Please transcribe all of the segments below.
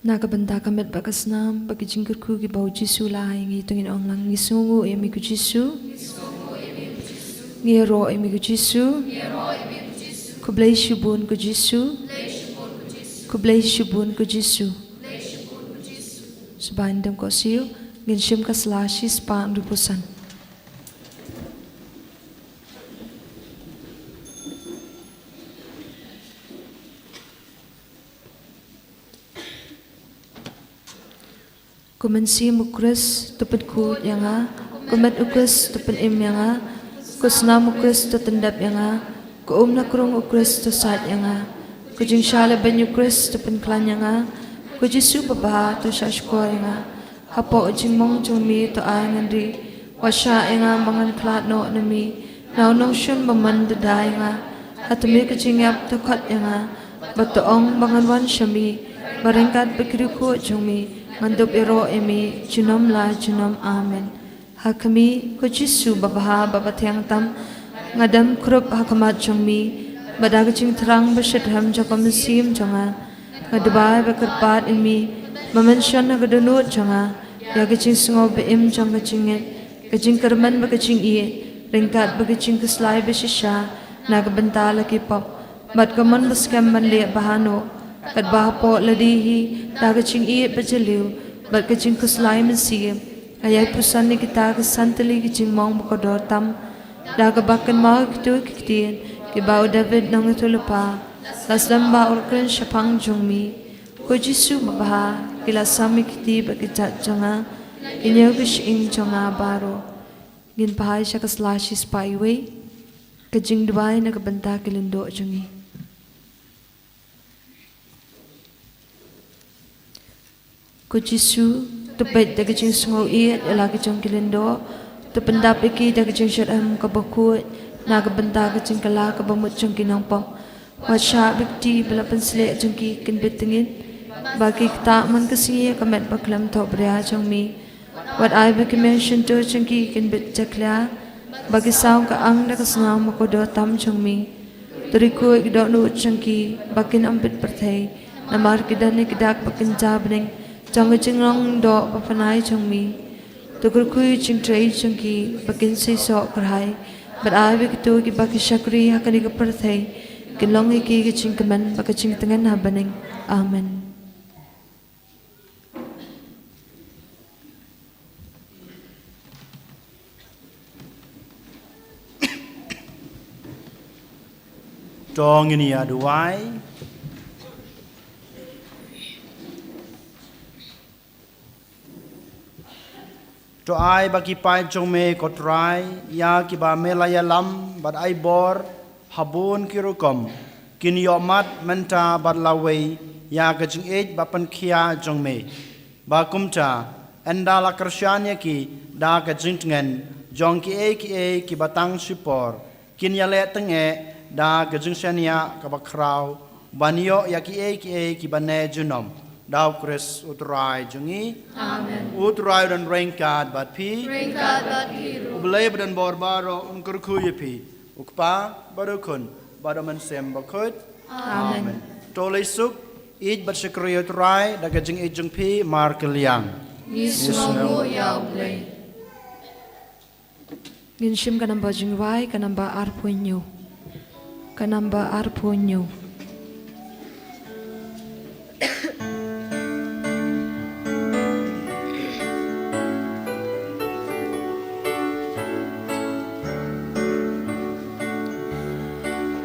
Nakabanta kamet bakas nam bagi jingkurku ki bau Jisu lah ngi tungin ong lang ngi sungu emi ku Jisu ngi ro emi ku Jisu ku blai shubun ku Jisu ku blai shubun ku Jisu sebandam ko siu ngin shim kaslashi span rupusan Kumensi mukres tupen ku yanga, kumet ukres tupen im yanga, kusna mukres tutendap yanga, kuumna kurung ukres tusat yanga, kujing shala ben ukres tupen klan yanga, kujisu babaha tu shashkwa yanga, hapo ujing mong jumi tu ay ngandri, washa yanga mangan klat no nami, nau nong shun baman dada yanga, hatumi kujing yap tu kat yanga, batuong mangan wan shami, baringkat bekiruku jumi, Mandup iro emi junom la junom amen. Hakami ko Jisu babaha babatyang tam ngadam krup hakamat jongmi badagaching terang basyadham jakom sim jonga ngadubay bakarpat emi mamansyan nagadunut jonga yagaching sungaw beim jong gachingit gaching karman bagaching iye ringkat bagaching keslay basisya nagabantala kipop bat kamon baskam manli bahano Kat bahapo ladihi dagaching iit bajaliw bat kaching kuslay mansiyem ayay pusan ni kita kasantali kaching mong makodor tam dagabakan mga kituy kiktiyan kibao David nang itulapa laslam ba urkan syapang jongmi ko Jisu babaha kilasami kiti bakitat jonga inyo kishing jonga baro ginpahay siya kaslashi spyway kajing duway nagabanta kilindo jongi Ko Jisu tupet dagajing sungaw iat alagi jong kilindo tupendap iki dagajing syadam kabakut nagabanta kajing kala kabamut jong kinangpo wasya bikti balapan sile jong ki kinbittingin bagi kita man kasiya kamet baklam to bria jong mi wat ay bakimension to jong ki kinbit jakla bagi saung ka ang nakasngaw makodo tam jong mi turiku ikdo nu jong ki bakin ambit perthay namar kidani kidak bakin jabning Jang jingrong do papanay jong mi tukurkuy jing tray jong ki bakin say so karhay but ay bikitu ki baki syakri hakani ka perthay kinlong iki jing kaman baka jing tengan habaning amen Dong ini aduai To ai bagi pai jong me kotrai ya ki ba melaya lam bad ai bor habun kirukom kin yomat menta bad lawe ya ka jing ej ba pan khia jong me ba kumta enda la kersyanya ki da ka jing tengen jong ki ki batang sipor kin ya le tenge da ka jing syania ka ba kraw banyo ya ki ki bane junom Dau Kris utrai jungi amen utrai dan rengkat bat pi ru ubelay dan borbaro unkurkuye pi ukpa barukun badaman sem bakut amen tolesuk ij bat syukri utrai dagajing ijung pi mar keliang Yesu ya ulay Ginshim kanamba jingwai kanamba arpunyo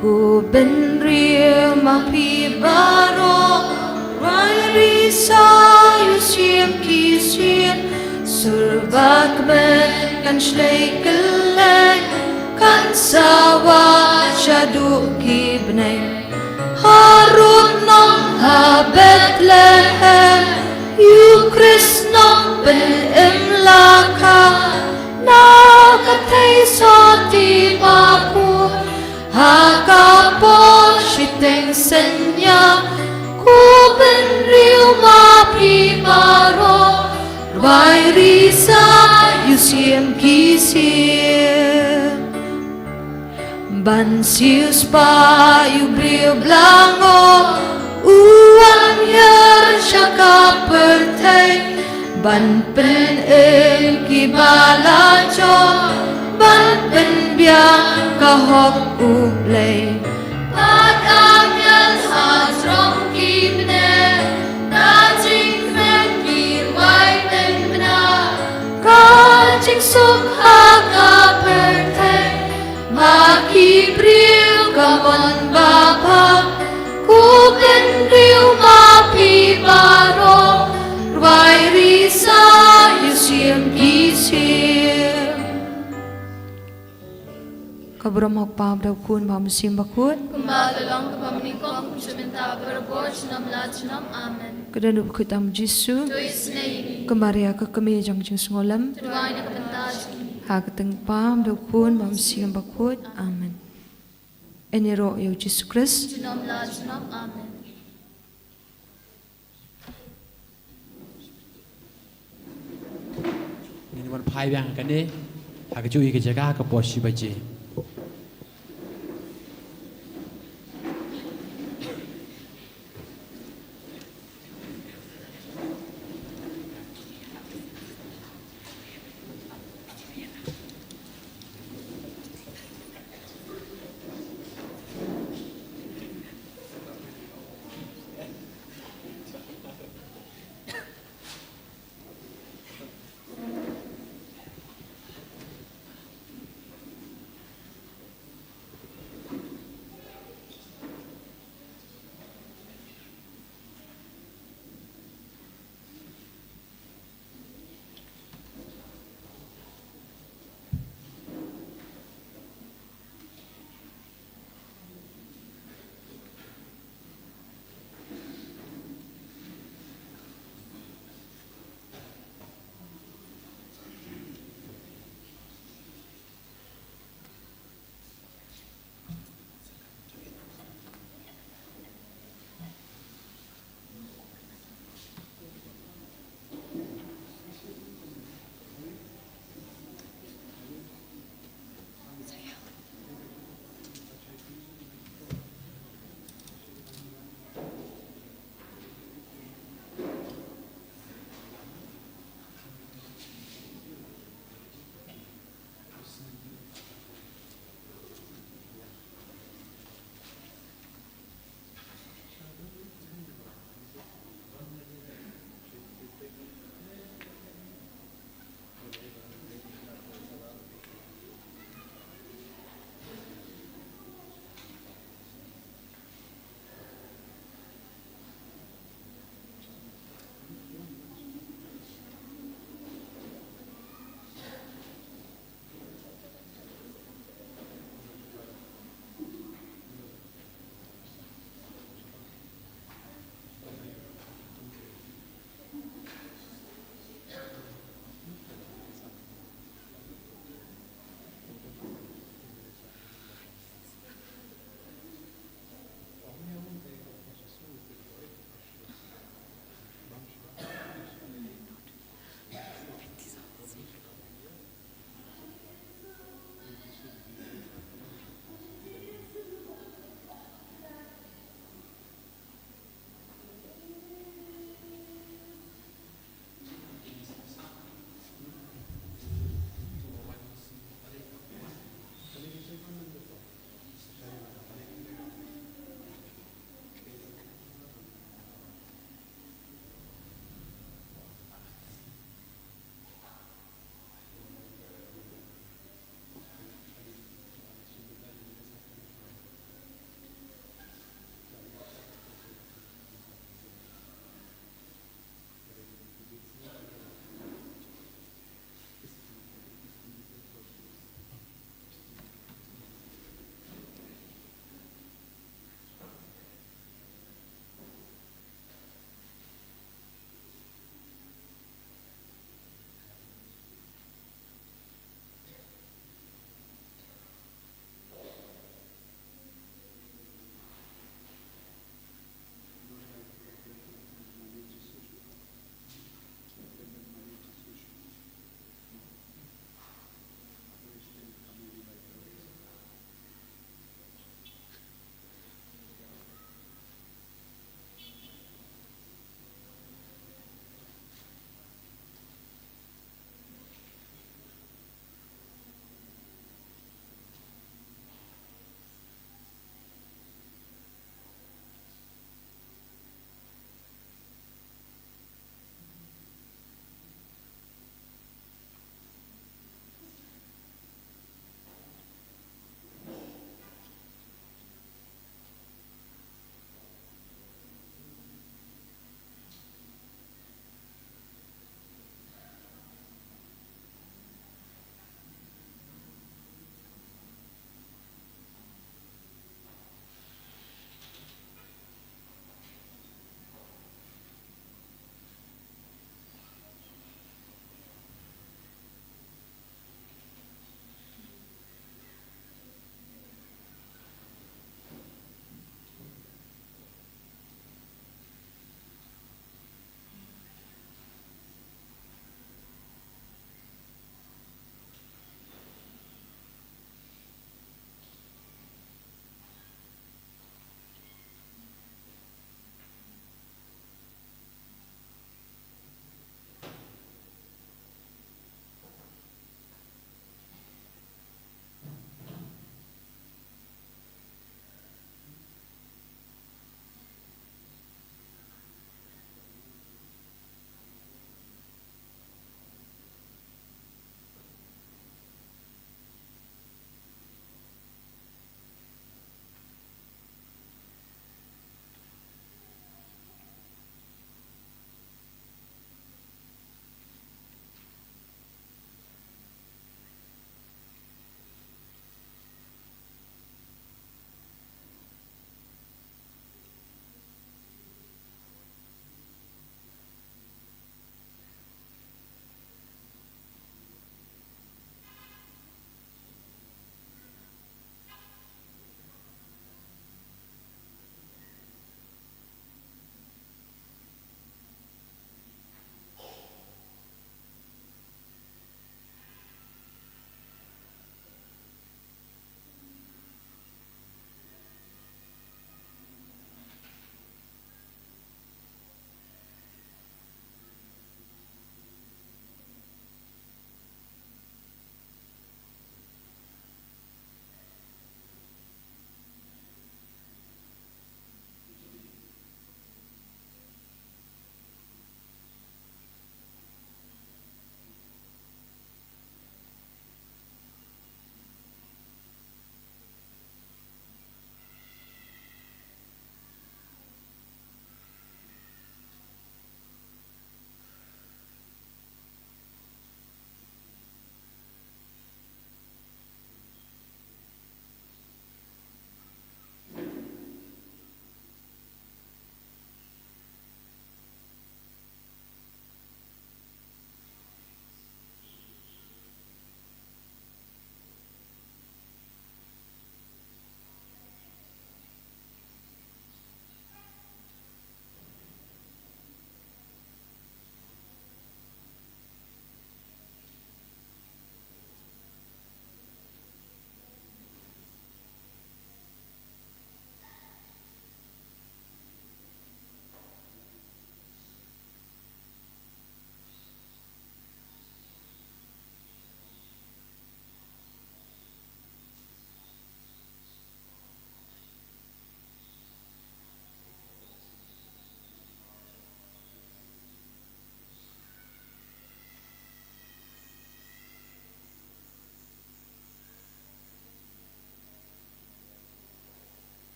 Ku ben ria mapi baro rai risa yusiam kisien surbak ben kan shlei kelek kan sawa shadu kibne harun nong ha Bethlehem yu Christ nong ben imlaka na katay sa tibapu Hakapo shiteng senya ku ben riu mapi baro Rwai risa yusiem kisiem Ban sius pa yu brio blango Uwan yer ka pertai ban pen ki bala cho ban pen biang ka hok u play pat amyal ha strong ki ne na jing men ki wai pen na ka jing suk ha ka pertai ma ki priu ka mon ba pa ku pen riu ma pi baro Vai risa yusiam kisir Kabram hok pam daw kun mam sim bakut Kumadalong kapamnikong kusuminta berabot sinam lat sinam amen. Kadanu kutam Jisu Tuis na ini, Kamaria ka kami jang jing ngolam tuduay na kapentas. Hagateng pam daw kun mam sim bakut amen Enero yo Jisu Christ Sinam lat sinam amen. Ini man pai bang kan ni, hak cuy ke jaga ke pos si baje.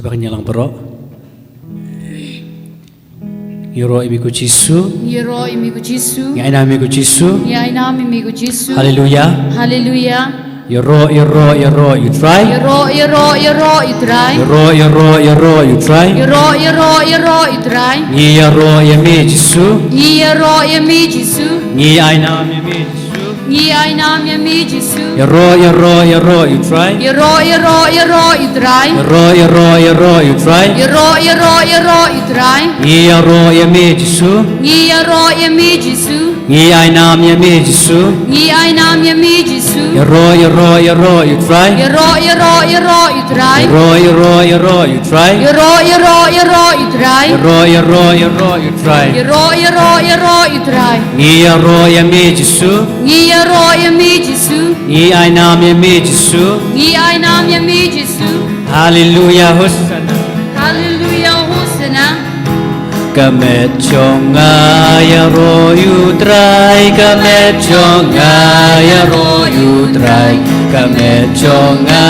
Sebagai nyalang perok. Yoro imiku Jisu. Yero imigo Jisu. Ngaina imiku Jisu. Ya inam imigo Jisu. Haleluya. Hallelujah. Yoro you try. Yero itrai. Yoro you try. Yero itrai. Ni yoro yemi Jisu. Yero yemi Jisu. Ni aina yemi Jisu. Ainam yemi Jisu. Yoro you try. Yero itrai. Yoro you try. Yero itrai. Ni yoro yemi Jisu. Yero yemi Jisu. Ni aina yemi Jisu. Ainam yemi Jisu. Yoro you try. Yero itrai. Yoro you try. Yero itrai. Yoro you try. Yero itrai. Ni yoro yemi Jisu. Yero yemi Jisu. Ni aina yemi Jisu. Ainam yemi Jisu. Hallelujah Hosanna. Hallelujah Hosanna. Kamet chonga yaro you try. Kamet chonga yaro you try. Kamet chonga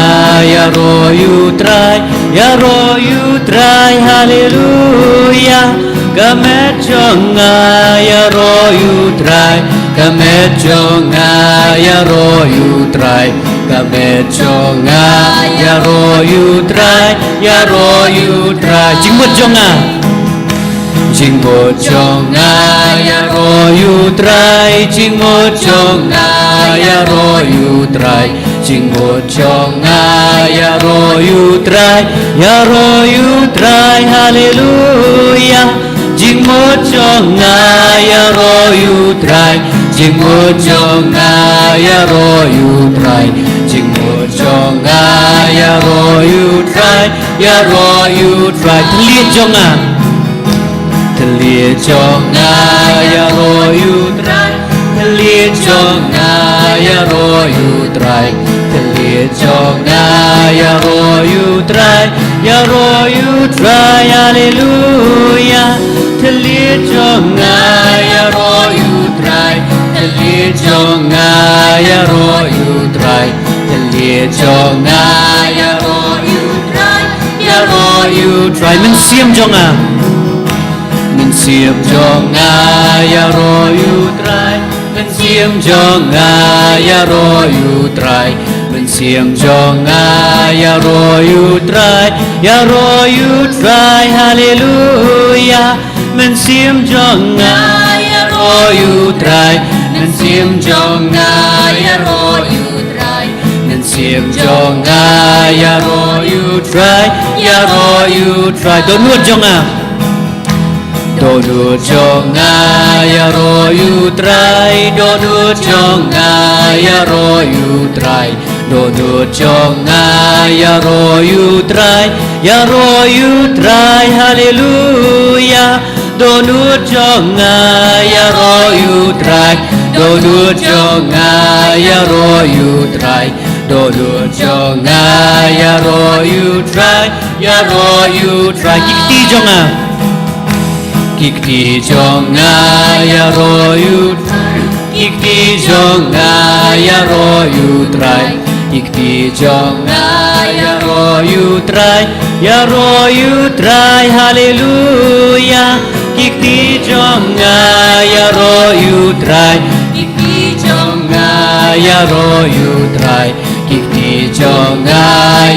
yaro you try. Yaro you try. Hallelujah. Kamet chonga yaro you try. Kamet chonga yaro you try. Kamet chonga yaro you try. Yaro you try. Jingmut chonga. Jingmut chonga yaro you try. Jingmut chonga yaro you try. Jingmut chonga yaro you try. Yaro you try. Hallelujah. Jingmut chonga yaro you try. Jingmut chonga yaro you try. Jingmut chonga yaro you try. Yaro you try. Telit chonga. Telit chonga yaro you try. Telit chonga yaro you try. Telit chonga yaro you try. Yaro you try. Hallelujah. Telit chonga yaro you try. Telit chonga yaro you try. Telit chonga yaro you try. Yaro you try. Mình xiêm chonga. Mình xiêm chonga yaro you try. Mình xiêm chonga yaro you try. Mình xiêm chonga yaro you try. Yaro you try. Hallelujah. Mình xiêm chonga yaro you try. Mình xiêm chonga yaro you try. Mình xiêm chonga yaro you try. Yaro you try. Donut chonga. Donut chonga yaro you try. Donut chonga yaro you try. Donut chonga yaro you try. Yaro you try. Hallelujah. Donut chonga yaro you try. Donut chonga yaro you try. Donut chonga yaro you try. Yaro you try. Kikti chonga. Kikti chonga yaro you try. Kikti chonga yaro you try. Kikti chonga yaro you try. Yaro you try. Hallelujah. Kikti chonga yaro you try. Kikti chonga yaro you try. Kikti chonga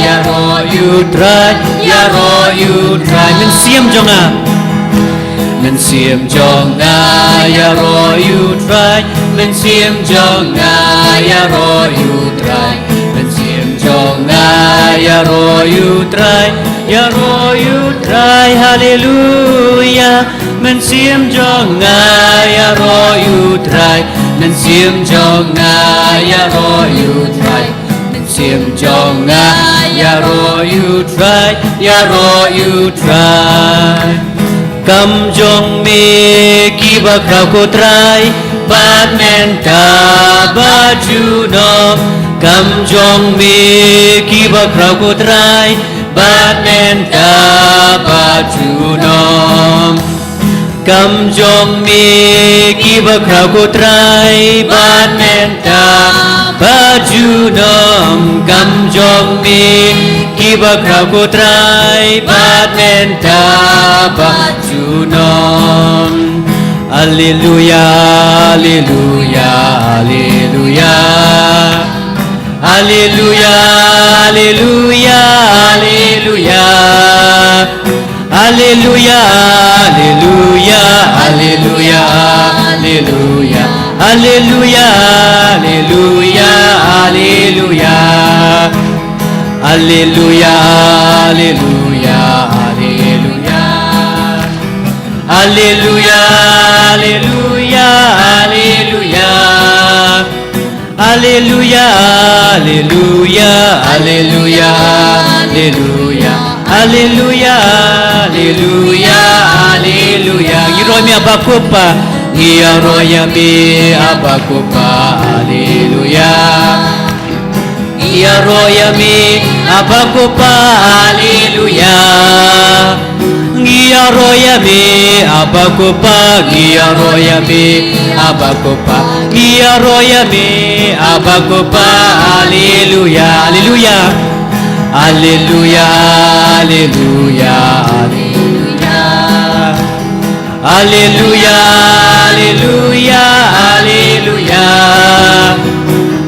yaro you try. Yaro you try. Mình xiêm chonga. Mình xiêm chonga yaro you try. Mình xiêm chonga yaro you try. Mình xiêm chonga yaro you try. Yaro you try. Hallelujah. Mình xiêm chonga yaro you try. Mình xiêm chonga yaro you try. Mình xiêm chonga yaro you try. Yaro you try. Kam jong me kiba krau ko try. Bad men ta baju nom. Kam jong me kiba krau ko try. Bad men ta baju nom. Kam jong me kiba krau ko try. Bad men ta baju nom. Kam jong me Kiba krau trai bat menta bat junom. Alleluia, alleluia, alleluia. Alleluia, alleluia, alleluia. Alleluia, alleluia, alleluia, alleluia. Alleluia, alleluia, alleluia. Alleluia, alleluia, alleluia. Alleluia, alleluia, alleluia. Alleluia, alleluia, alleluia, alleluia. Alleluia, alleluia, alleluia. Giromi abakupa, giroya mi abakupa, alleluia. Giroya mi abakupa, alleluia. Giroya mi abakupa, giroya mi abakupa, giroya mi abakupa, alleluia, alleluia. Alleluia, alleluia, alleluia. Alleluia, alleluia, alleluia.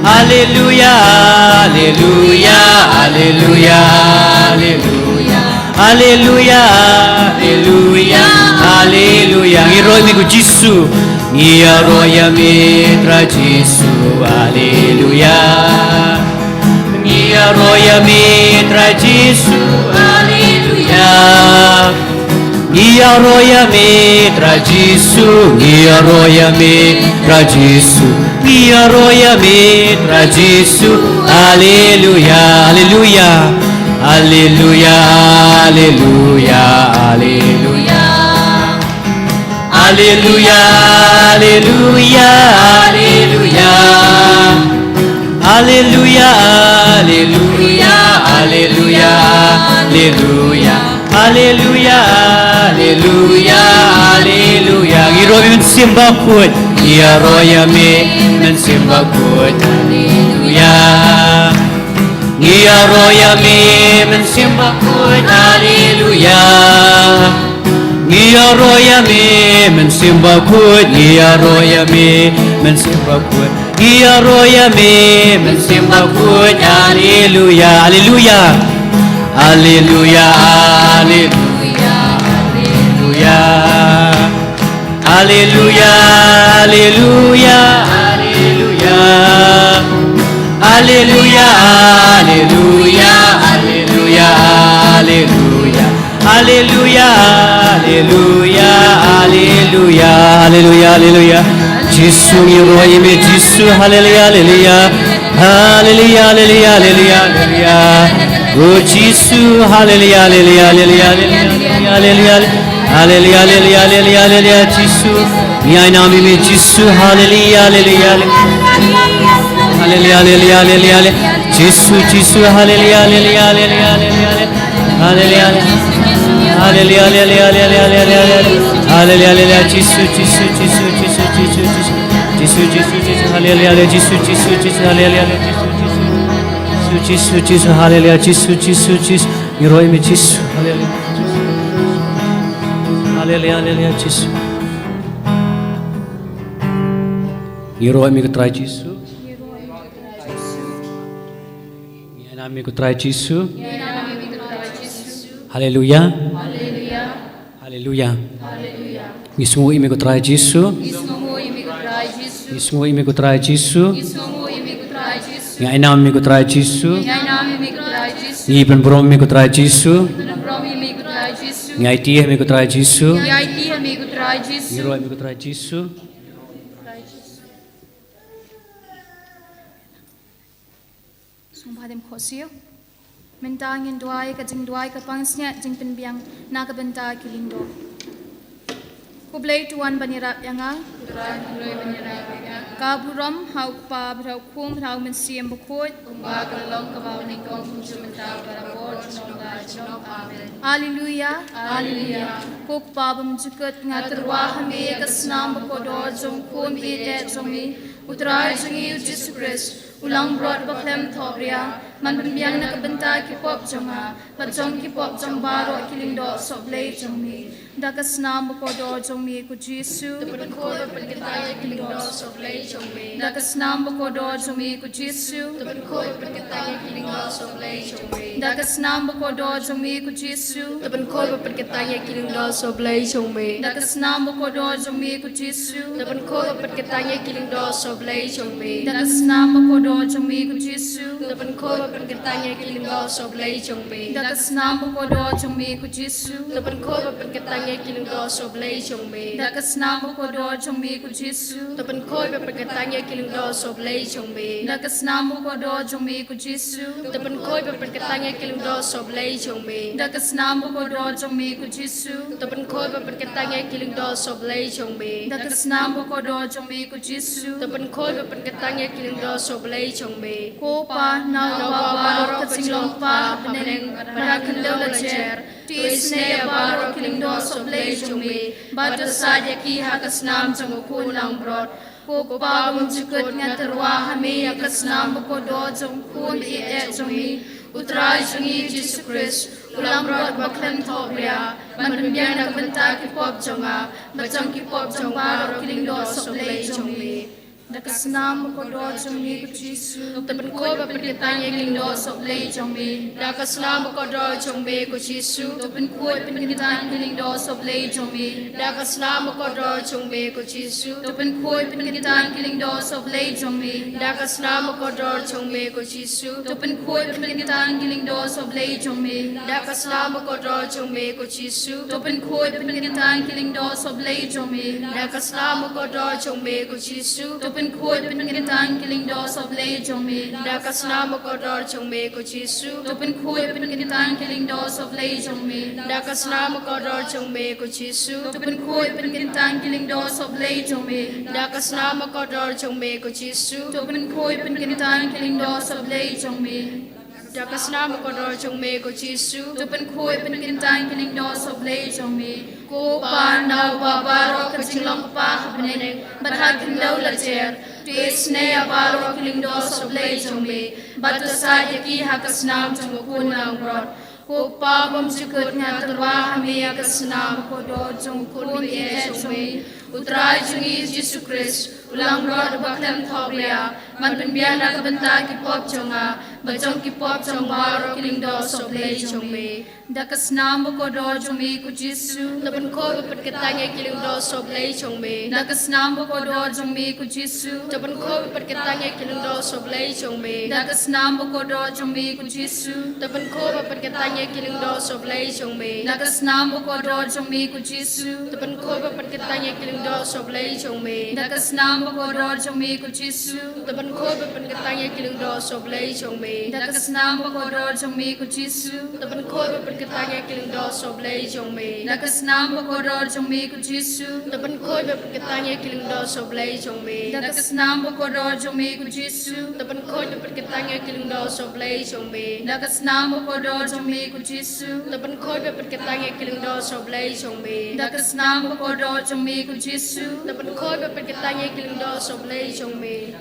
Alleluia, alleluia, alleluia, alleluia. Alleluia, alleluia, alleluia. Ngiroi mi ku Jisu, ngiroi mi tra Jisu, alleluia. Ngiroi mi tra Jisu, alleluia. Ngiroi mi tra Jisu, ngiroi mi tra Jisu, ngiroi mi tra Jisu, alleluia, alleluia. Alleluia, alleluia, alleluia. Alleluia, alleluia, alleluia. Alleluia, alleluia, alleluia, alleluia. Alleluia, alleluia, alleluia. Giromi mensembah kuat, giromi mensembah kuat, alleluia. Giroya mi mensembah kuat, alleluia. Giroya mi mensembah kuat, giroya mi mensembah kuat, giroya mi mensembah kuat, alleluia, alleluia. Alleluia, alleluia, alleluia. Alleluia, alleluia, alleluia. Alleluia, alleluia, alleluia, alleluia. Alleluia, alleluia, alleluia, alleluia, alleluia. Jisu ngiroi mi Jisu, haleluya, haleluya. Haleluya, haleluya, haleluya, haleluya. Oh Jisu, haleluya, haleluya, haleluya, haleluya, haleluya. Haleluya, haleluya, haleluya, haleluya. Jisu, ngiroi nami mi Jisu, haleluya, haleluya, haleluya. Haleluya, haleluya, haleluya. Jisu, Jisu, haleluya, haleluya, haleluya, haleluya. Haleluya, haleluya, haleluya, haleluya. Haleluya, haleluya. Jisu, Jisu, Jisu, Jisu, Jisu, Jisu. Jisu, Jisu, Jisu, haleluya, haleluya. Jisu, Jisu, Jisu, haleluya, haleluya. Jisu, Jisu, Jisu, haleluya. Jisu, Jisu, Jisu. Ngiroi mi Jisu, haleluya. Haleluya, haleluya, Jisu. Ngiroi mi ketrai Jisu. Nami ku try Jisu. Haleluya. Haleluya. Haleluya. Haleluya. Ngismu imi ku try Jisu. Isongo imi ku try Jisu. Ngismu imi ku try Jisu. Isongo imi ku try Jisu. Ngai nam mi ku try Jisu. Ngai nam imi ku try Jisu. Ngi pen brom mi ku try Jisu. Prom imi ku try Jisu. Ngai tieh mi ku try Jisu. Ngai ti imi ku try Jisu. Ngiro mi ku try Jisu. Sumpah dem khosio. Mentangin duai ka jing duai ka pangsnya jing penbiang na ka benta kilindo. Kublay tuan banira yanga Kaburam hau pa brau kum brau men siem bukut. Haleluya. Haleluya. Kuk babam jukut ngaterwa hame kasnam bakodor jong kum ide jongi. Utrai jongi Jesus Christ. Ulang brod baklem thobria. Man pembiang nak bentai ki pop jonga. Bajong ki pop jong baro kiling do soblei jongi. Dakasnam bakodor jongi ku Jesu. Dakasnam bakodor jongi ku Jesu. Dakasnam bakodor jongi ku Jesu. Dakasnam bakodor jongi ku Jesu. Dakasnam bakodor jongi ku Jesu. Dakasnam bakodor jongi ku Jesu. Dakasnam bakodor jongi ku Jesu. Dakasnam bakodor jongi ku Jesu. Dakasnam bakodor jongi ku Jesu. Dakasnam bakodor jongi ku Jesu. Ko pa na baro kacinglong pa beneng parakendo lajer. Tisne baro kiling do soblei jongi. Batu saja ki hakasnam jongo kunang brod. Ko pa mujukut ngaterwa hame hakasnam bakodo jong kun ide jongi. Utrai jongi Jesus Christ. Ulang brod baklem thobria. Man pembiang nak bentak ki pop jonga. Bacang ki pop jong baro kiling do soblei jongi. Dakasnam bakodo jongi ku Jesu. Tepen ko berkatanya kindo soblei jombe. Dakasnam bakodo jombe ku Jesu. Tepen kuat pengitan kiling do soblei jongi. Dakasnam bakodo jombe ku Jesu. Tepen kuat pengitan kiling do soblei jongi. Dakasnam bakodo jombe ku Jesu. Tepen kuat pengitan kiling do soblei jongi. Dakasnam bakodo jombe ku Jesu. Tepen kuat pengitan kiling do soblei jongi. Dakasnam bakodo jombe ku Jesu. Tepen kuat pengitan kiling do soblei jongi. Dakasnam bakodo jombe ku Jesu. Tepen kuat pengitan kiling do soblei jongi. Dakasnam bakodo jombe ku Jesu. Tepen kuat pengitan kiling do soblei jongi. Dakasnam bakodo jombe ku Jesu. Tepen kuat pengitan kiling do soblei jongi. Dakasnam bakodo jombe ku Jesu. Tepen kuat pengitan kiling do soblei jongi. Ko pa na baro kacinglong pa beneng Barhakendo lajer. Tisne baro kiling do soblei jombe. Batu saja ki hakasnam jongo kunang brod. Ko pa mujukut ngaterwa hame hakasnam Bakodo jong kun ide jombe. Utrai jongi Jesus Christ. Ulang brod baklem thobria. Man pembiang nak bentak ki pop jonga. Bajong ki pop jong baro kiling do soblei jombe. Dakasnam bakodo jongi ku Jesu. Tepen ko berkatanya kiling do soblei jombe. Dakasnam bakodo jongi ku Jesu. Tepen ko berkatanya kiling do soblei jombe. Dakasnam bakodo jongi ku Jesu. Tepen ko berkatanya kiling do soblei jombe. Dakasnam bakodo jongi ku Jesu. Tepen ko berkatanya kiling do soblei jombe. Dakasnam bakodo jongi ku Jesu. Tepen ko berkatanya kiling do soblei jombe. Dakasnam bakodo jongi ku Jesu. Tepen ko berkatanya kiling do soblei jombe. Dakasnam bakodo jongi ku Jesu. Tepen ko berkatanya kiling do soblei jombe. Dakasnam bakodo jongi ku Jesu. Tepen ko berkatanya kiling do soblei jombe. Dakasnam bakodo jongi ku Jesu. Tepen ko berkatanya kiling do soblei jombe. Dakasnam bakodo jongi ku Jesu. Tepen ko berkatanya kiling do soblei jombe.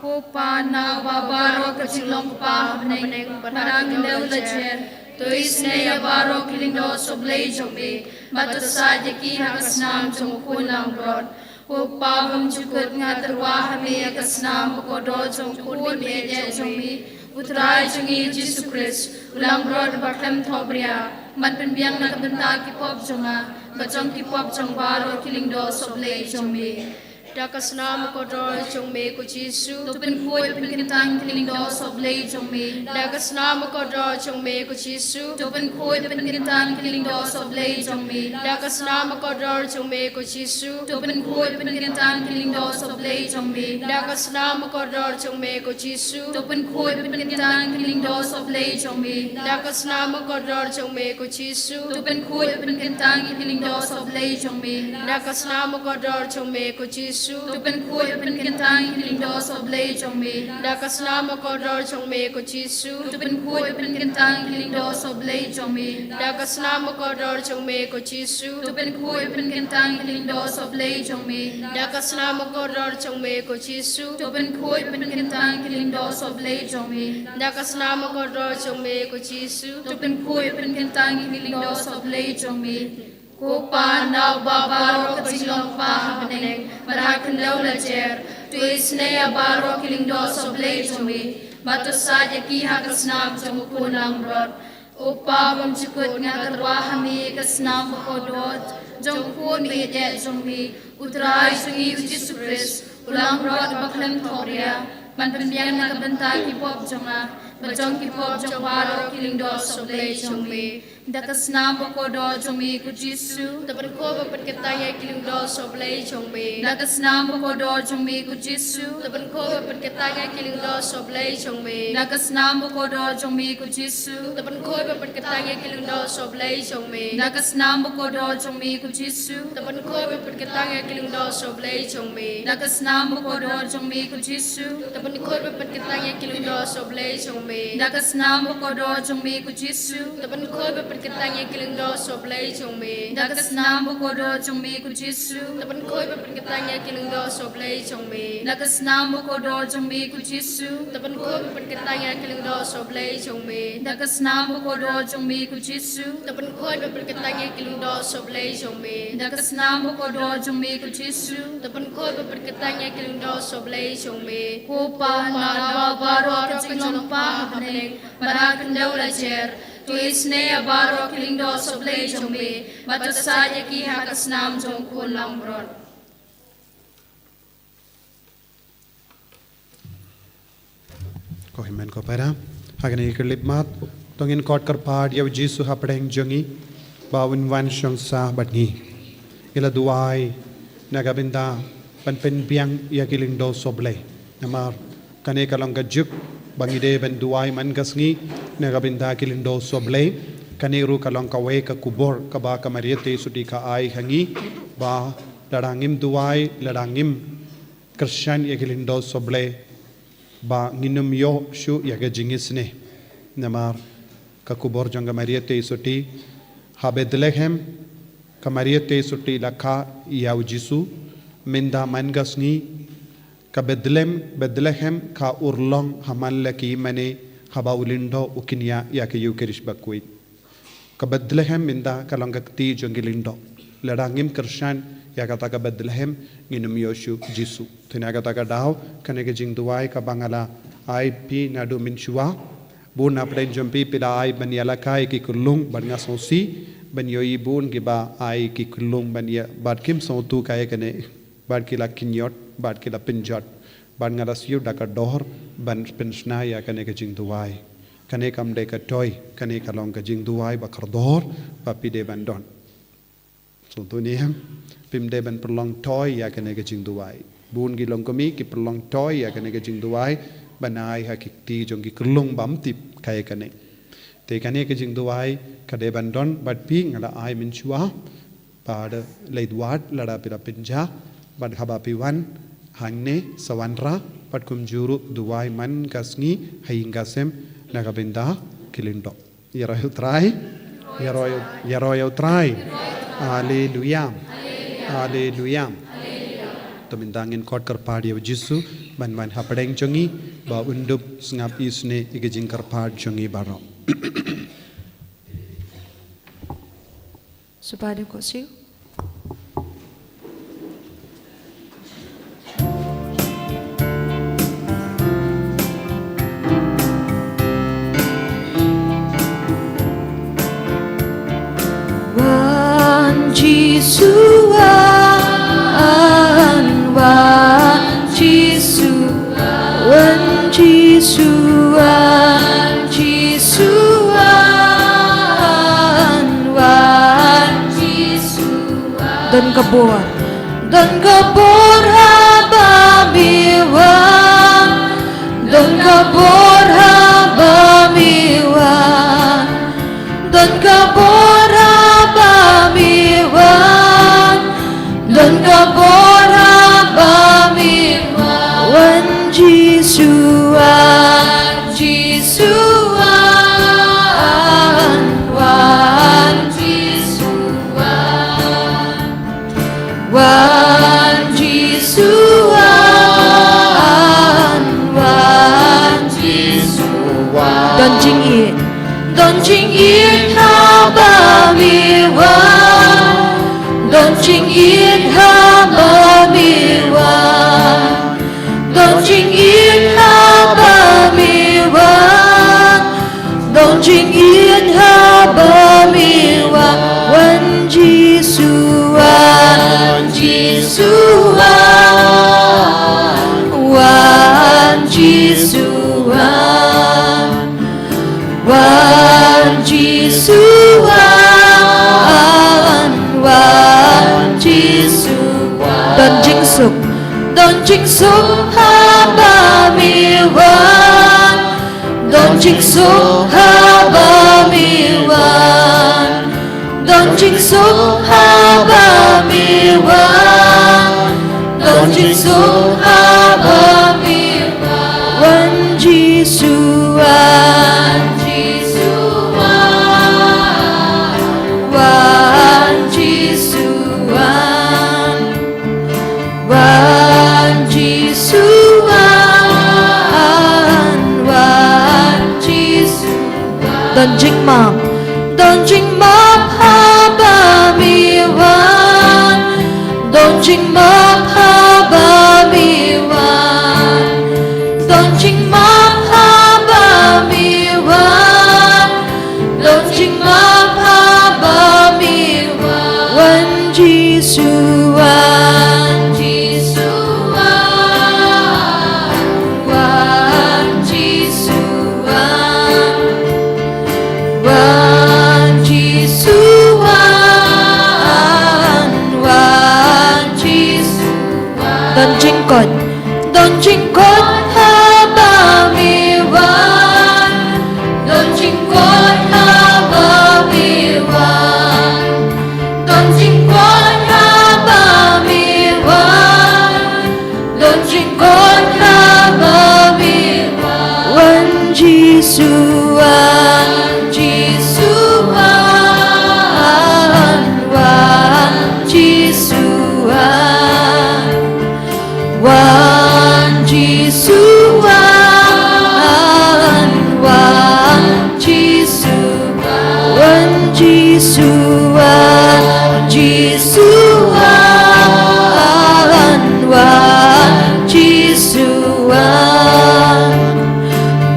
Ko pa na baro kacinglong pa beneng parangendo lajer. Tisne baro kiling do soblei jongi. Batu saja ki hakasnam jongo kunang brod. Ko pa mujukut ngaterwa hame hakasnam bakodo jong kun ide jongi. Utrai jongi Jesus Christ. Ulang brod baklem thobria. Man penbiang nak bentak ki pop jonga. Bajong ki pop jong baro kiling do soblei jongi. Dakasnam bakodo jombe ku Jesu. Tepen kuat pengitan kiling do soblei jongi. Dakasnam bakodo jombe ku Jesu. Tepen kuat pengitan kiling do soblei jongi. Dakasnam bakodo jombe ku Jesu. Tepen kuat pengitan kiling do soblei jongi. Dakasnam bakodo jombe ku Jesu. Tepen kuat pengitan kiling do soblei jongi. Dakasnam bakodo jombe ku Jesu. Tepen kuat pengitan kiling do soblei jongi. Dakasnam bakodo jombe ku Jesu. Jisu tu pen koi pen kentang kiling do soblei chong me dakas nama ko dor chong me ko Jisu tu pen koi pen kentang kiling do soblei chong me dakas nama ko dor chong me ko Jisu tu pen koi pen kentang kiling do soblei chong me dakas nama ko dor chong me ko Jisu tu pen koi pen kentang kiling do soblei chong me dakas nama ko dor chong me ko Jisu tu pen koi pen kentang kiling do soblei chong me ko pa na babaro katilong pa hapeneng barakan daw la cher tu isneya baro kiling do soblei chong me bato saja ki hakasnam chong kunang rot upa bam chukut nga karwa hami kasnam ko dot jong kun me de jong me utrai sungi Jisu Christ ulang rot baklam thoria man penbiang na kabanta ki pop jonga bajong ki pop jong baro kiling do soblei chong me dakas nam ko do chong me ko Jisu tapan ko bapat ketaya kiling do soblei chong me dakas nam ko do chong me ko Jisu tapan ko bapat ketaya kiling do soblei chong me dakas nam ko do chong me ko Jisu tapan ko bapat ketaya kiling do soblei chong me dakas nam ko do chong me ko Jisu tapan ko bapat ketaya kiling do soblei chong me dakas nam ko do chong me ko Jisu tapan ko bapat ketaya kiling do soblei chong me dakas nam ko do chong me ko Jisu tapan ko bapat ketanya kiling do soblei chong me dakas nam ko do chong me ko Jisu tapan ko bapat ketanya kiling do soblei chong me dakas nam ko do chong me ko Jisu tapan ko bapat ketanya kiling do soblei chong me dakas nam ko do chong me ko Jisu tapan ko bapat ketanya kiling do soblei chong me dakas nam ko do chong me ko Jisu tapan ko bapat ketanya kiling do soblei chong me ko pa na baro katilong pa hapeneng barakan daw la cher tu isneya baro kiling do soblei chong me bato saja ki hakasnam chong kunang rot ko himen ko para hagani klip mat tongin kot kar pad yaw Jisu hapdeng jongi bawin wan shong sa batngi ila duai nagabinda pen biang ya kiling do soblei namar kane kalong gajuk bangide ben duai man gasngi nagabinda kiling do soblei kaniru kalong kawe ka kubor ka ba kamariete sudi ka ai hangi ba ladangim duai ladangim Christian ya kiling do soblei ba nginum yo shu ya ga jingisne namar ka kubor janga mariete sudi ha Bethlehem ka mariete sudi lakha ya Jisu minda man gasngi ka Bethlehem ka urlong hamallaki mane haba ulindo ukinya ya ke yukerish bakui ka Bethlehem minda kalangakti jongilindo ladangim Krishan ya kata ka Bethlehem nginum Yoshu Jisu tena kata ka daw kanege jingduai ka bangala IP nadu minshua bun apden jompi pila ai banyala kai ki kulung banya sosi banyo ibun giba ai ki kulung banya badkim sotu kai kane bad kila kinyot bad kila pinjot ban ngalas yu daka dohor ban pensna ya kane ka jing duai kane kam de ka toy kane ka long ka jing duai ba kar dohor ba pide ban don so to ni ham pim de ban perlong toy ya kane ka jing duai bun gi long komi ki perlong toy ya kane ka jing duai banai hakikti jong gi kurlung bam tip kai kane te kane ka jing duai ka de ban don bat pi ngala ai min chua pada leidwat lada pira pinja ban haba piwan hangne sawanra patkum juru duai man kasngi haingasem nagabinda kilindo yaroy try yaroy try haleluya haleluya tumindangin kot karpad yaw Jisu ban hapadeng jongi ba undup sngap isne igajing karpad jongi baro Supaya ko siyo. Dan kabur haba miwan dan kabur haba miwan dan kabur haba miwan dan kabur haba Jisuan, Jisuan, Wan Jisuan, Wan Jisuan, Wan Jisuan. Don Jing It, Don Jing It Haba Mi Wan, Don Jing It Haba Mi Wan, Don Jing It Haba Mi Wan, Don Jing It Haba Mi Wan, Wan Jisuan, Jisuan, Wan Jisuan, Wan Jisuan, Wan Jisuan. Don Jing Suk, Don Jing Suk Haba Mi Wan, Don Jing Suk Haba Mi Wan, Don Jing Suk Haba Mi Wan, Don Jing Suk Haba Mi Wan, Wan Jisuan, Jisuan, Wan Jisuan, Wan Jisuan, Wan Jisuan. Don Jing Mom, Don Jing Mom Haba Mi Wan, Don Jing Mom Haba Mi Wan, Don Jing Mom Haba Mi Wan, Don Jing Mom Haba Mi Wan, Wan Jisuan, Jisuan, Wan Jisuan, Wan Jisuan, Wan Jisuan. Don Jing Kot, Don Jing Kot Haba Mi Wan, Don Jing Kot Haba Mi Wan, Don Jing Kot Haba Mi Wan, Don Jing Kot Haba Mi Wan, Wan Jisuan, Jisuan, Wan Jisuan, Wan Jisuan, Wan Jisuan, Wan Jisuan, Jisuan, Wan Jisuan,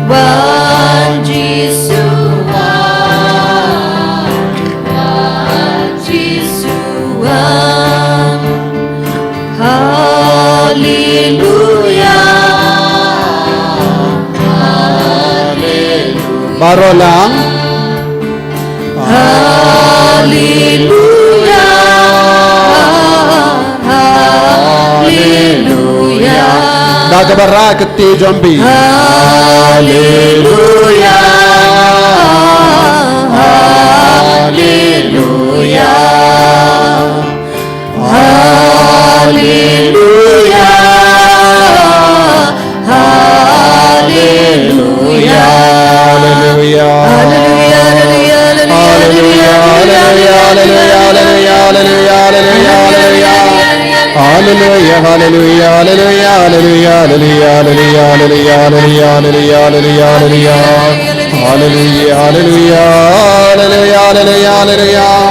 Wan Jisuan, Wan Jisuan. Hallelujah, Hallelujah, Baro lang. Hallelujah, Hallelujah, Nagabara kati jambi. Hallelujah, Hallelujah, Hallelujah, Hallelujah, Hallelujah, hallelujah, hallelujah, hallelujah, hallelujah, hallelujah, hallelujah, hallelujah, hallelujah, hallelujah, hallelujah, hallelujah, hallelujah,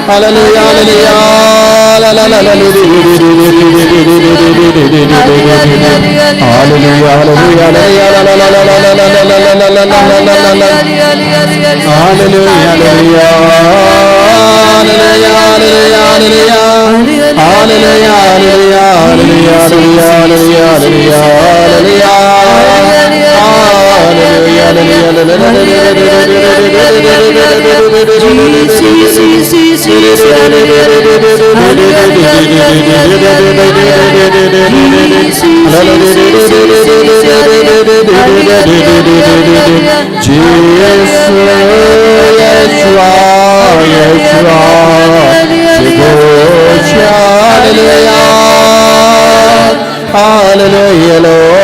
Hallelujah, hallelujah. La la la la. Hallelujah, hallelujah, Hallelujah, Lord.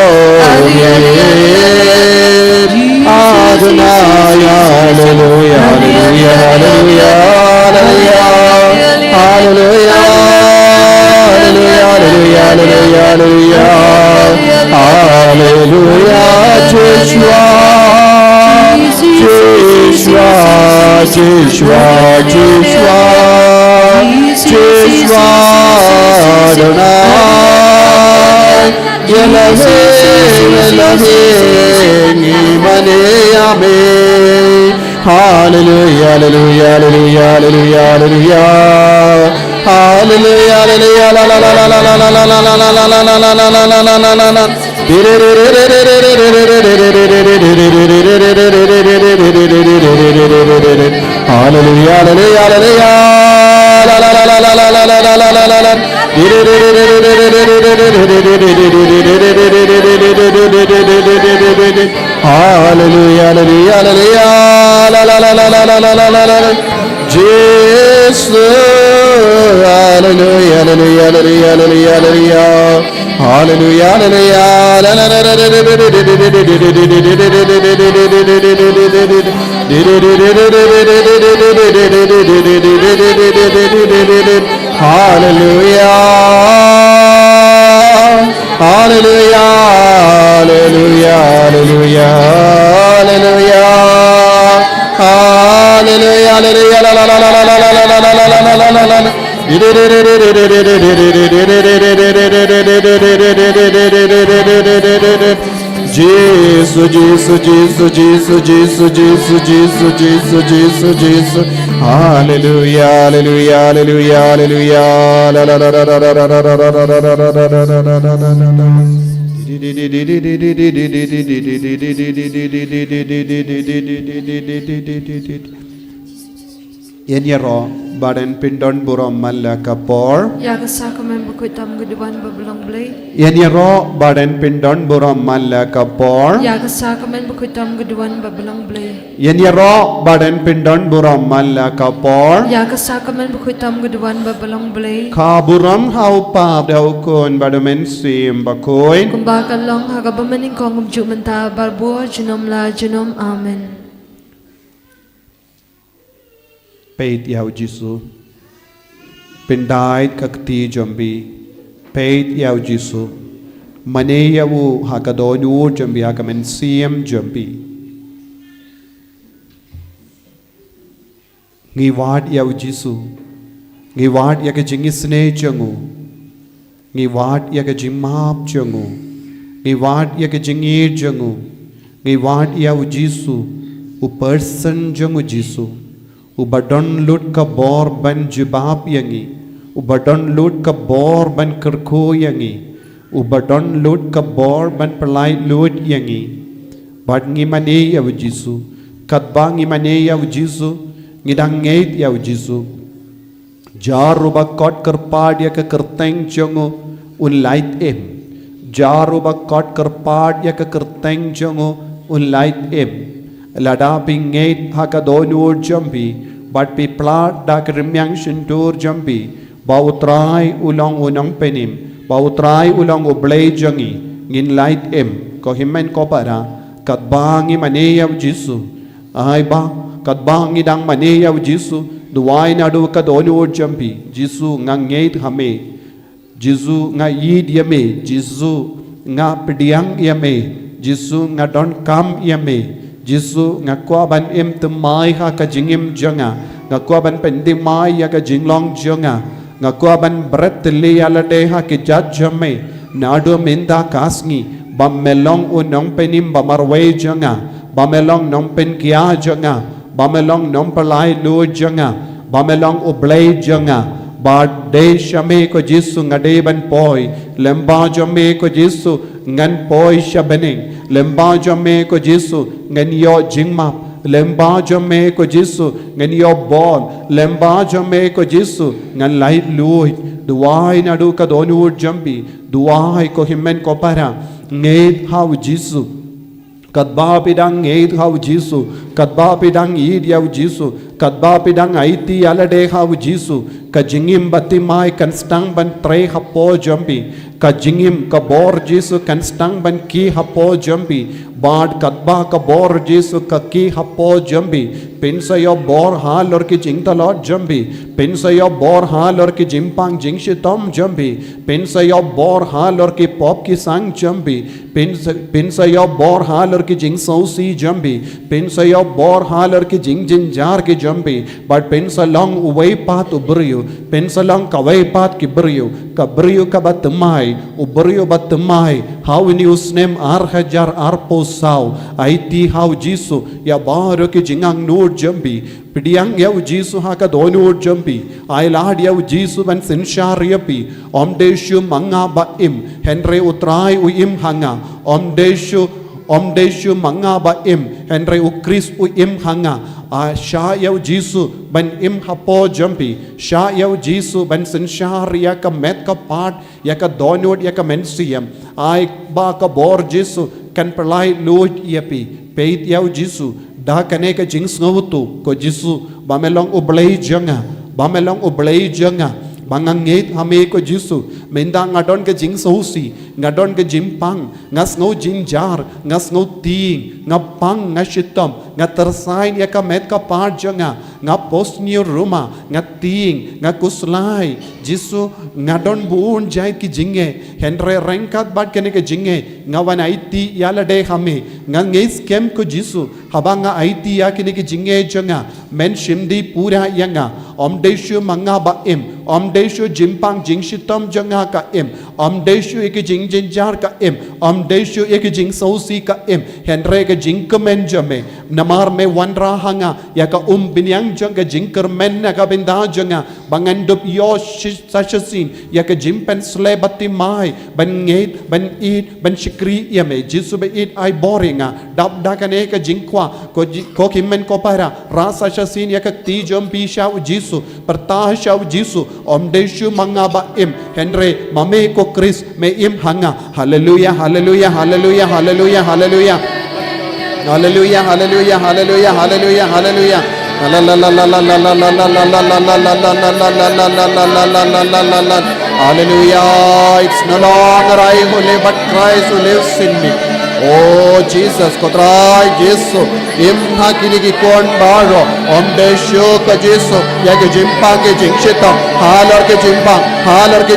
Adonai, hallelujah, hallelujah, hallelujah, hallelujah, hallelujah, hallelujah, hallelujah, hallelujah, Joshua, Joshua, Joshua, Joshua, Joshua, Adonai. Elohim, Elohim, Immanuel, Amen. Hallelujah, hallelujah, hallelujah, hallelujah, hallelujah, hallelujah, hallelujah, la la la la la la la la la la la la la la la la la la la. Hallelujah, hallelujah, hallelujah, la la la la la la la la la la la la. Hallelujah, hallelujah, hallelujah, la la la la la la la la la la. Jesus, hallelujah, hallelujah, hallelujah, hallelujah, hallelujah, hallelujah, la la la la la hallelujah, hallelujah, hallelujah, hallelujah, hallelujah, hallelujah, hallelujah, la la la la la la la la la la la la la. Jesus, Jesus, Jesus, Jesus, Jesus, Jesus, Jesus, Jesus, Jesus, Jesus. Hallelujah, hallelujah, hallelujah, hallelujah. La la la la la la la la la la la la la la. Yenyero badan pindon buram malakapor. Yagasa kamen bukuitam guduan babelang blay. Yenyero badan pindon buram malakapor. Yagasa kamen bukuitam guduan babelang blay. Yenyero badan pindon buram malakapor. Yagasa kamen bukuitam guduan babelang blay. Kaburam haupa daukon badamen sim bakoin. Kumbakan long hagabamaning kong umjumenta barbo junom la junom amen. Peit yau Jisu Pindait kakti jambi Peit yau Jisu Mane yau hakadonu jambi hakamen siem jambi Ngiwad yau Jisu Ngiwad yaka jingisne jangu Ngiwad yaka jimap jangu Ngiwad yaka jingir jangu Ngiwad yau Jisu U person jangu Jisu Ubadon lut ka bor ban jibab yangi Ubadon lut ka bor ban kerko yangi Ubadon lut ka bor ban pelai lut yangi Bad ngi mane yaw Jisu Kadba ngi mane yaw Jisu Ngidang ngait yaw Jisu Jaru ba kot kerpad ya ke kerteng jongo Un light em Jaru ba kot kerpad ya ke kerteng jongo Un light em Lada pingait hakadonur jambi But pi plat dak rimyang shintur jambi Bautrai ulang unang penim Bautrai ulang ublay jangi Ngin light em Ko himen ko para Katbangi maneyaw Jisu Ay ba Katbangi dang maneyaw Jisu Duway na do kadonur jambi Jisu nga ngait hame Jisu nga yid yame Jisu nga pidiyang yame Jisu nga don kam yame Jisu ngakwa ban im temai ha ka jingim jonga ngakwa ban pendimai ya ka jinglong jonga ngakwa ban bret li ala de ha ki jat jame nado minda kasngi bamelong unong penim bamarwe jonga bamelong nong pen kia jonga bamelong nong palai lu jonga bamelong ublay jonga ba de shame ko Jisu ngade ban poi lemba jame ko Jisu ngan poi shabening lemba jame ko Jisu ngan yo jingmap lemba jame ko Jisu ngan yo bon lemba jame ko Jisu ngan light lui duai na du ka donu jambi duai ko himmen ko para ngeit how Jisu kadba pidang ngeit how Jisu kadba pidang id yaw Jisu kadba pidang aiti alade how Jisu ka jingim batimai kan stang ban tre hapo jambi ka jingim ka bor Jisu kan stang ban ki hapo jambi bad kadba ka bor Jisu ka ki hapo jambi pinsa yo bor hal or ki jing talot jambi pinsa yo bor hal or ki jimpang jing shitom jambi pinsa yo bor hal or ki pop ki sang jambi pinsa yo bor hal or ki jing sausi jambi pinsa yo bor hal or ki jing jinjar ki jambi but pinsa long uway pat ubriyo pinsa long kaway pat ki briyo ka batamai ubriyo batamai how in usnem ar hajar ar posau aiti how Jisu ya baro ki jingang nur jambi pidiang yaw Jisu ha ka donur jambi ai lad yaw Jisu ban sinshar yapi omdeshu manga ba im henry utrai u im hanga omdeshu manga ba im henry u Chris u im hanga a sha yaw Jisu ban im hapo jambi sha yaw Jisu ban sinshar ya ka met ka part ya ka donur ya ka mensiam ai ba ka bor Jisu kan perlai lud yapi peit yaw Jisu da kane ka jing snowtu ko Jisu bamelong ublay janga bangangit hame ko Jisu menda ngadon ke jing sausi ngadon ke jimpang ngas ngau jinjar ngas ngau ting ngapang ngashitom ngatersain ya ka met ka par janga ngapos niu ruma ngating ngakuslai Jisu ngadon buun jai ki jinge henre rengkat bat kene ke jinge ngawan aiti yala de hame ngangis kem ko Jisu habanga aiti ya kene ke jinge janga men shimdi pura yanga omdeshu manga ba im omdeshu jimpang jingshitom janga ka im omdeshu ek jing jinjar ka im omdeshu ek jing sausi ka im henre ke jing kemen jame namar me wanra hanga ya ka binyang janga jingker men na ka binda janga bangandup yo sashasin ya ka jimpen sle bati mai ban ngeit ban eat ban shikri yame Jisu be eat ai boringa dab da kane ka jingkwa ko kimmen ko para rasa shasin ya ka ti jom pisha Jisu pertah shaw Jisu omdeshu manga ba im henry mame ko Chris me im hanga hallelujah hallelujah hallelujah hallelujah hallelujah hallelujah hallelujah hallelujah hallelujah hallelujah hallelujah it's no longer I who live but Christ who lives in me oh Jesus kotrai Jisu imha kinigi kon baro omdeshu ka Jisu ya ke jimpa ke jingshita halor ke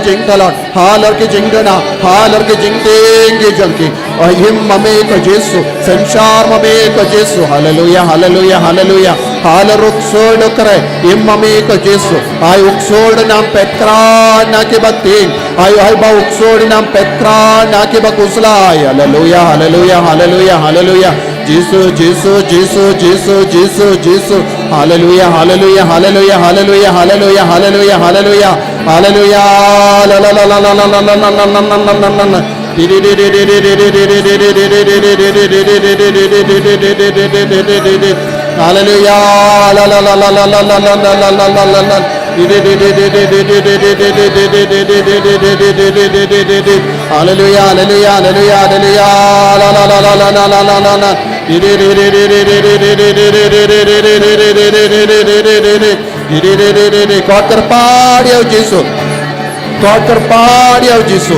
jingtalon halor ke jingdana halor ke jingting ke janki ahim mame ka Jisu sanshar mame ka Jisu hallelujah hallelujah hallelujah haloruk sod kare im mame ka Jisu ay uksod nam petra na ke bating ay ba uksod nam petra na ke bakuslay hallelujah hallelujah hallelujah hallelujah Jesus, Jesus, Jesus, Jesus, Jesus, Jesus. Hallelujah, hallelujah, hallelujah, hallelujah, hallelujah, hallelujah, hallelujah, hallelujah. La la la la la la la la la la la la la. Hallelujah, la la la la la la la la la la la la la. Hallelujah, hallelujah, hallelujah, hallelujah. La la la la la la la la la la. God कर पाड़ियो जिसु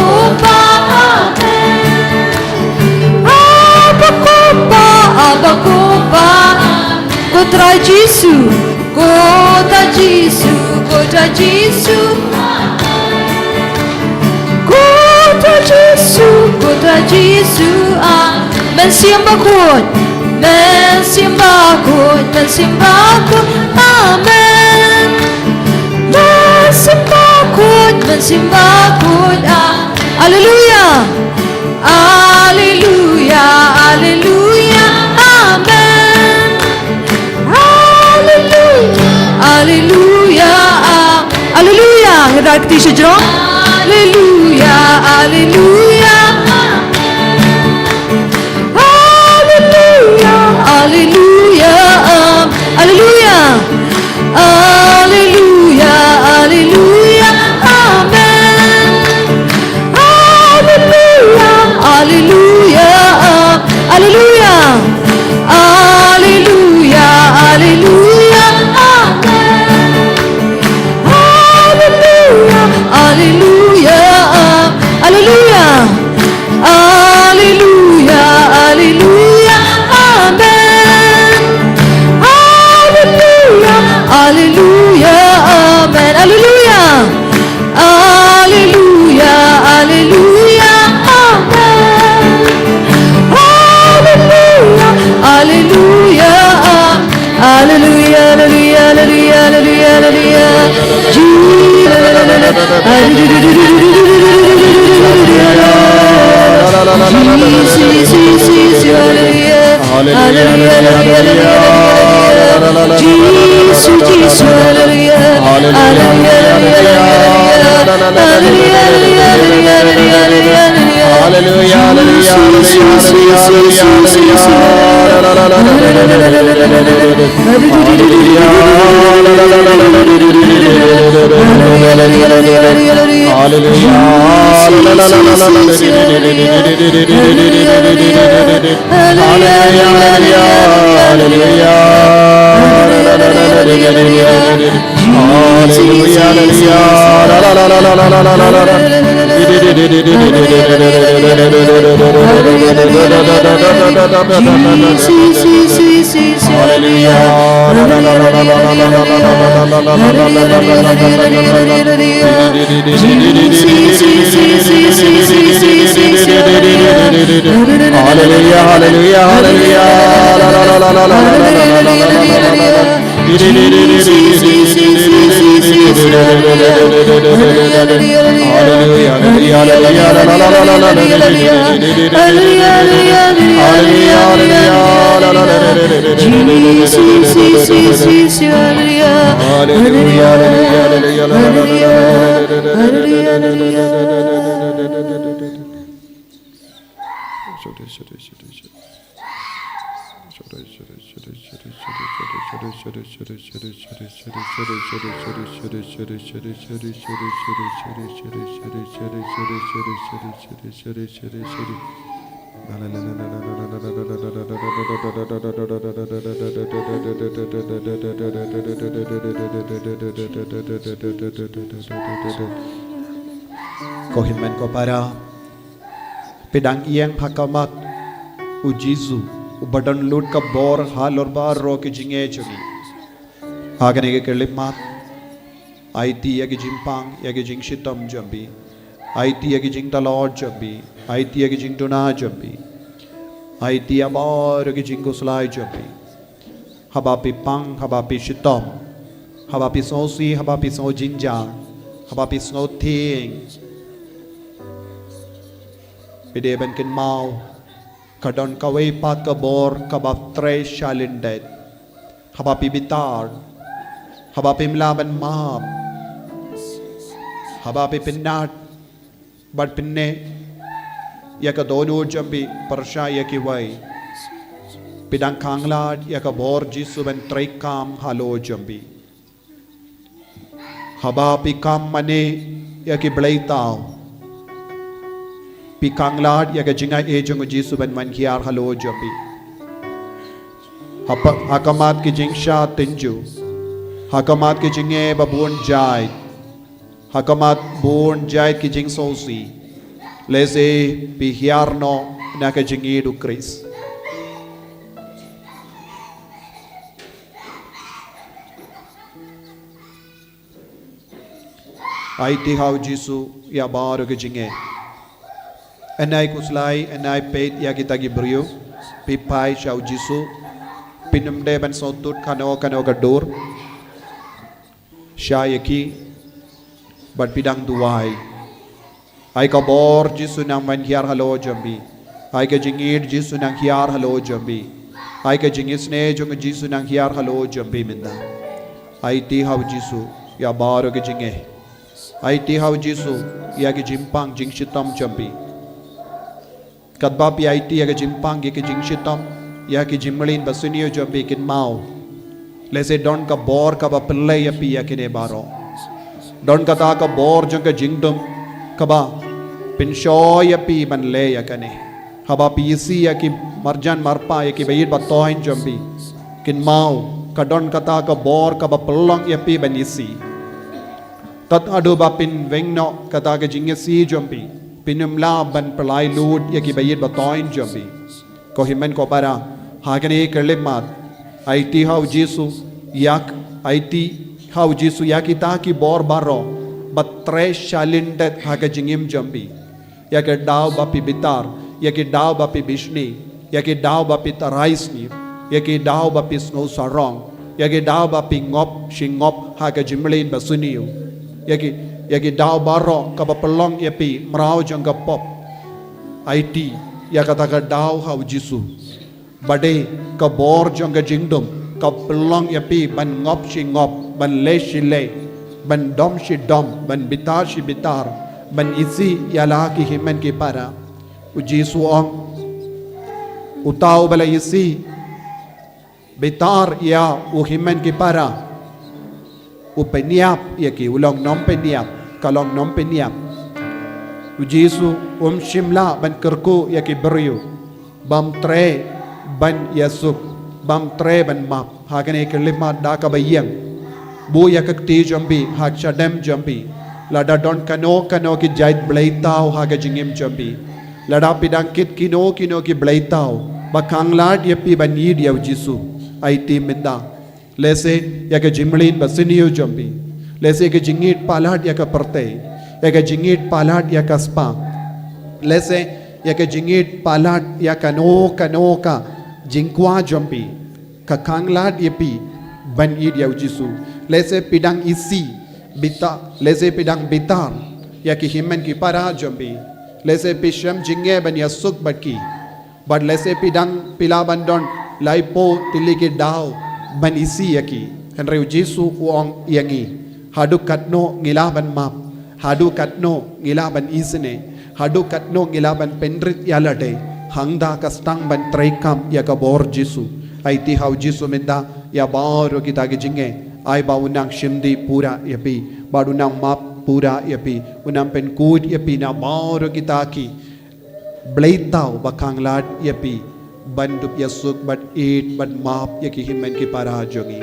Yesu, kota Yesu, kota Yesu, mensimbah kut, mensimbah kut, mensimbah kut, amen. Mensimbah kut, mensimbah kut, haleluya, haleluya, haleluya, amen. Haleluya, haleluya, haleluya. Kita ketisha jerong. Haleluya, haleluya, haleluya, haleluya, haleluya, haleluya, haleluya, amen. Haleluya, haleluya, haleluya, haleluya, haleluya, amen. Haleluya, haleluya, haleluya, haleluya, haleluya, amen. Haleluya, haleluya, amen. Haleluya, haleluya, haleluya, amen. Haleluya, haleluya, haleluya, haleluya, haleluya, haleluya, haleluya. Kohimen ko para pedang iyang hakamat ujizu ubadan lut ka bor halor bar ro ke jinge chogi agane ke kelipmat IT yagi jimpang yagi jing shitam jambi IT yagi jing talor jambi IT yagi jing tuna jambi IT abar yagi jing kuslai jambi habapi pang habapi shitam habapi sosi habapi so jinja habapi snow ting Pide ben kin mau kadon kawai pat kabor kabab tre shalindet habapi bitar habapi mlaban mahab habapi pinnat bad pinne yaka dodo jambi parsha yaki wai pidang kanglad yaka bor jisu ben tre kam halo jambi habapi kam mane yaki blaitao Pikanglad yaga jinga ejong Jisu ben mankiar halo jambi hakamat ki jingsha tinju hakamat ki jinge babun jai hakamat bun jai ki jing sosi lese pihiarno na ka jingi du Kris Ai ti hau Jisu ya baru ke jinge. Enai kuslai enai peit ya kita gibriu. Pipai shau Jisu. Pinum de ban sotut kano gadur. Syayaki. Bat pidang duai. Ai ka bor Jisu nang man hiar halo jambi. Ai ka jingir Jisu nang hiar halo jambi. Ai ka jingis ne jong Jisu nang hiar halo jambi minda. Ai ti hau Jisu ya baru ke jinge. Ai ti hau Jisu ya ke jimpang jing shitam jambi. Kadba pi ai ti ya ke jimpang ya ke jing shitam ya ke jimmelin basuniyo jambi kin mau. Lese don ka bor ka ba pille ya pi ya ke ne baro. Don kata ka bor jong ka jingdum ka ba pinshoy ya pi ban le ya kane. Haba pi isi ya ki marjan marpa ya ki bayit ba tohin jambi. Kin mau ka don kata ka bor ka ba pelong ya pi ban isi. Tat adu ba pin wengno kata ka jingesi jambi. Pinum la ban pelai lud ya ki bayit ba tohin jambi. Ko himen ko para hagane kerlimat. IT hau Jisu yak IT hau Jisu yak ita ki bor baro batre shalindet haga jingim jambi yak daw bapi bitar yak daw bapi bishni yak daw bapi taraisni yak daw bapi snow sarong yak daw bapi ngop shingop haga jimlin basuniu yak daw baro kabapelong yapi mrau jangga pop IT yak kata daw hau Jisu bade ka bor jangga jingdum ka pelong yapi ban ngop shi ngop ban le shi le ban dom shi dom ban bitar shi bitar ban isi yala ki himen ki para uji suong utau bala isi bitar ya u himen ki para u peniap ya ki ulong nom peniap kalong nom peniap uji su shimla ban kerku ya ki beryu bam tre ban yasuk bam tre ban map hagane kelima da ka bayang bu yakak ti jambi hak chadem jambi lada don kano ki jait blaitau haga jingim jambi lada pidang kit kino ki blaitau bakang lad yapi banid yaw Jisu IT minda lese yaka jimlin basiniyo jambi lese yaka jingit palad yaka perte yaka jingit palad yaka spa lese yaka jingit palad yaka no ka jingkwa jambi ka kanglad yapi ban id yaw Jisu lese pidang isi bita lese pidang bitar ya ki himen ki para jambi lese pisham jinge ban yasuk batki but lese pidang pilaban don laipo tiliki daw ban isi yaki henry Jisu uong yangi hadu katno ngilaban map hadu katno ngilaban isne hadu katno ngilaban pendrit yalade hangda kastang ban traikam ya ka bor Jisu IT hau Jisu minda ya baru kita jinge ai ba unang shimdi pura yapi ba unang map pura yapi unang penkud yapi na baru kita ki blaitau bakang lad yapi bandup yasuk bat eat bat map yaki himen ki para jongi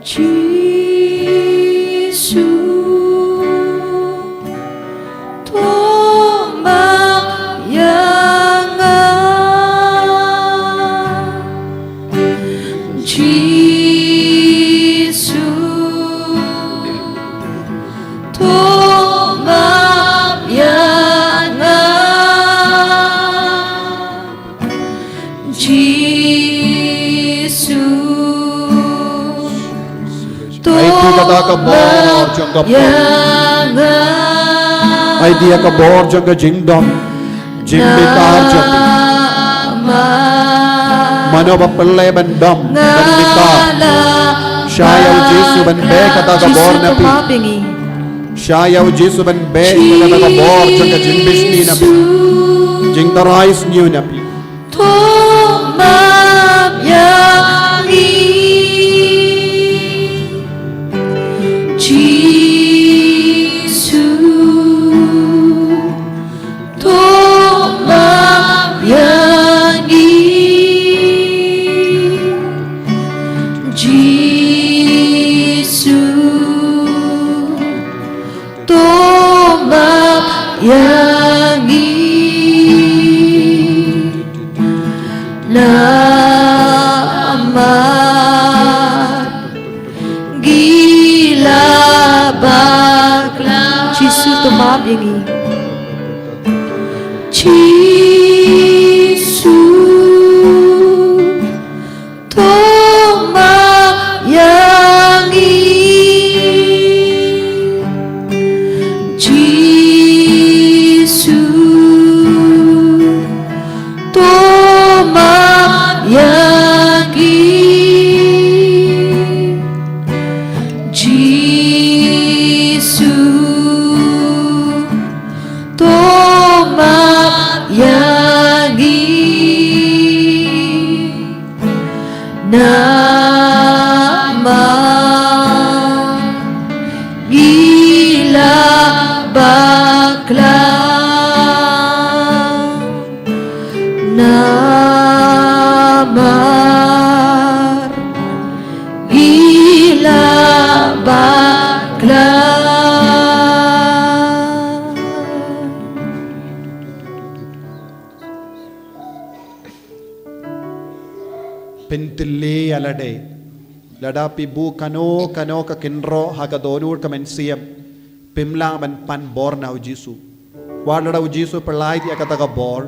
Jisu kata ka bor jangga ai dia ka bor jangga jingdom jimbitar jambi mano ba pelle ban dom ban bitar shayaw Jisu ban be kata ka bor napi shayaw Jisu ban be kata ka bor jangga jimbishni napi jingtarais niu napi yang yangi Jisu Toma yangi Jisu Toma yangi Jisu Toma yangi Nama gila bakla Namar gila bakla Pintili alade lada pibu kano ka kinro haga donur ka mensiam pimla man pan bor na Jisu walada Jisu perlai dia kata ka bor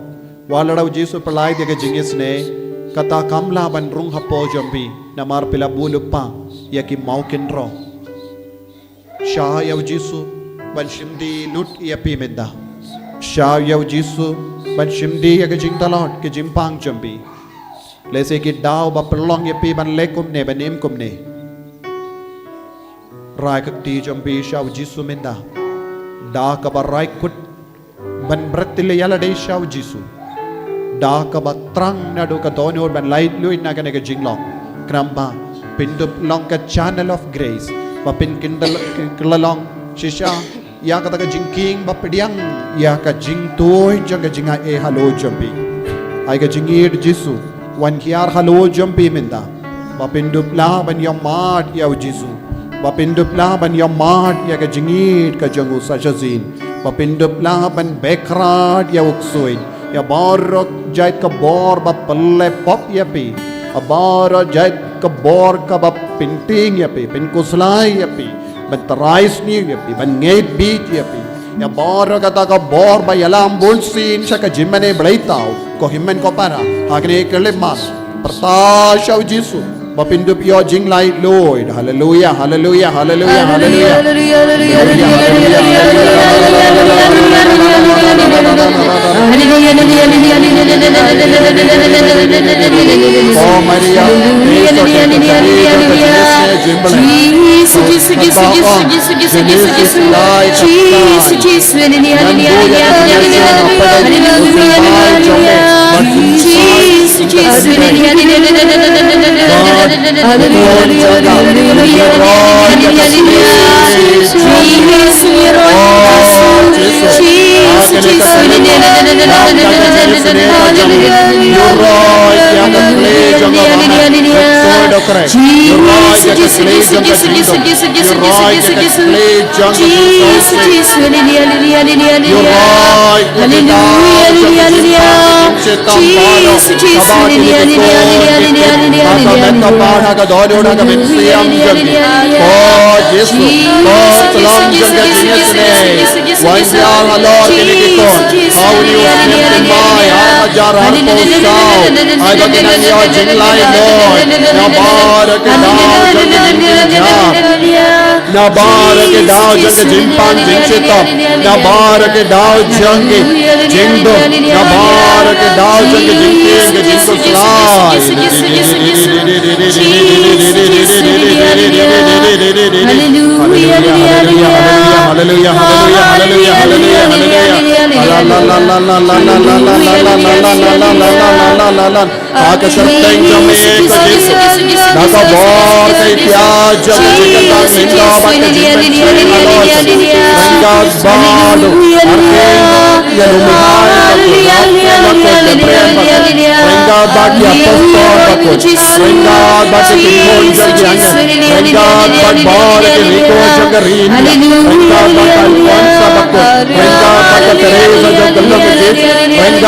walada Jisu perlai dia ka jingis ne kata kamla ban rung hapo jambi namar pila bulupa ya ki mau kinro sha ya Jisu ban shimdi lut ya pimenda sha ya Jisu ban shimdi ya ka jing talot ke jimpang jambi Lese ki daw ba perlong ya pi ban lekum ne banim kum ne Rai kak ti jambi shaw Jisu menda Da ka ba rai kut ban bratile yala de shaw Jisu Da ka ba trang na do ka donor ban light luit na ka ne ka jinglong Kramba pindup long ka channel of grace ba pin kindal kilalong shisha ya ka ta ka jingking ba pediang ya ka jing toy jang ka jinga e halo jambi Ai ka jingir Jisu Wan kiar halo jampi minda Bapindup la ban yamad ya Jisu Bapindup la ban yamad ya ka jingit ka jangu sajazin Bapindup la ban bekrat ya uksuin Ya barok jait ka bor ba palle pop ya pi Abara jait ka bor ka ba pinting ya pi Pinkuslay ya pi Ban tarais ni ya pi Ban ngait beat ya pi Ya barok kata ka bor ba yalam bulsin Siya ka jimane blaitaw Ko himmen ko para Hakini kelimas Pertasya Jisu Bapindup yo jing light Lord Hallelujah Hallelujah Hallelujah Hallelujah Oh Maria Nabar ke daw jang jimpang jingseto Nabar ke daw jang jingdo Nabar ke daw jang jingking ke jingko slai Hallelujah hallelujah hallelujah hallelujah hallelujah Aka serteng jame ko Jisu Naka bor kay tiaja Jika minda baka jimen Renggas bado Arken ya lumihay Nako deprem bako Renggas baki apostol bako Renggas baki kikon jangyangan Renggas baki bor kay riko jagarin Renggas baki Alfonsa bako Renggas baki Teresa jagalang Renggas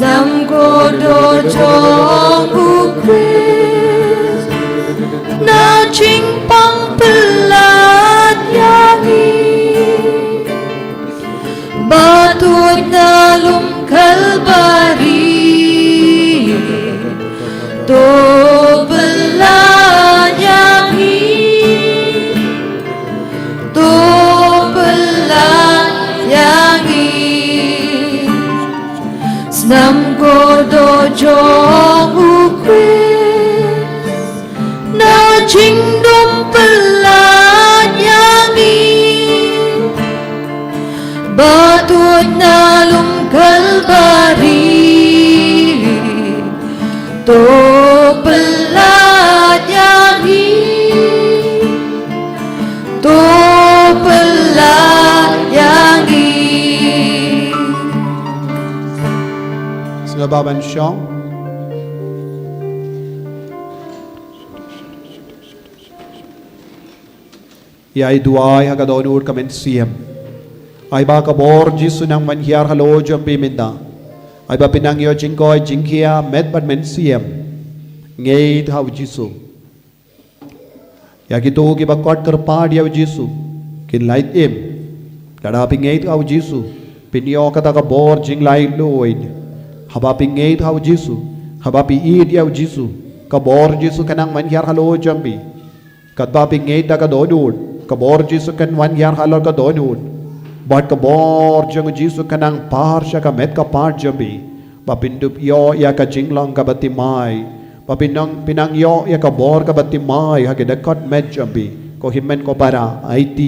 Nam cô đô cho u Christ na chinh pang pelat yangi batut na lum kalbari to pelat yangi to pelat yangi Nam cô đô cho u Christ na chinh đom pelat yangi batut na lum kalbari to pelat yangi to pelat yangi Sila baban siyang Iay duay hagadonur kamen siyem Ay ba kabor jisu nang manhyar halo jambi minda Ay ba pinangyo jingkoy jingkia med bad men siyem Ngay thaw jisu Ya kito ki ba kot terpad yaw jisu Kin light im Dada pingay thaw jisu Pinyo kata kabor jing light loid Haba pingay thaw jisu Haba pi id yaw jisu Kabor jisu kanang manhyar halo jambi Kadba pingay da kadonur Kabor jisu kan manhyar halo kadonur Bat kabor jang jisu kanang par siya ka met ka par jambi Bapindup yo ya ka jinglang ka batimay Pinang yo ya ka bor ka batimay Hagidakot met jambi Ko himen ko para IT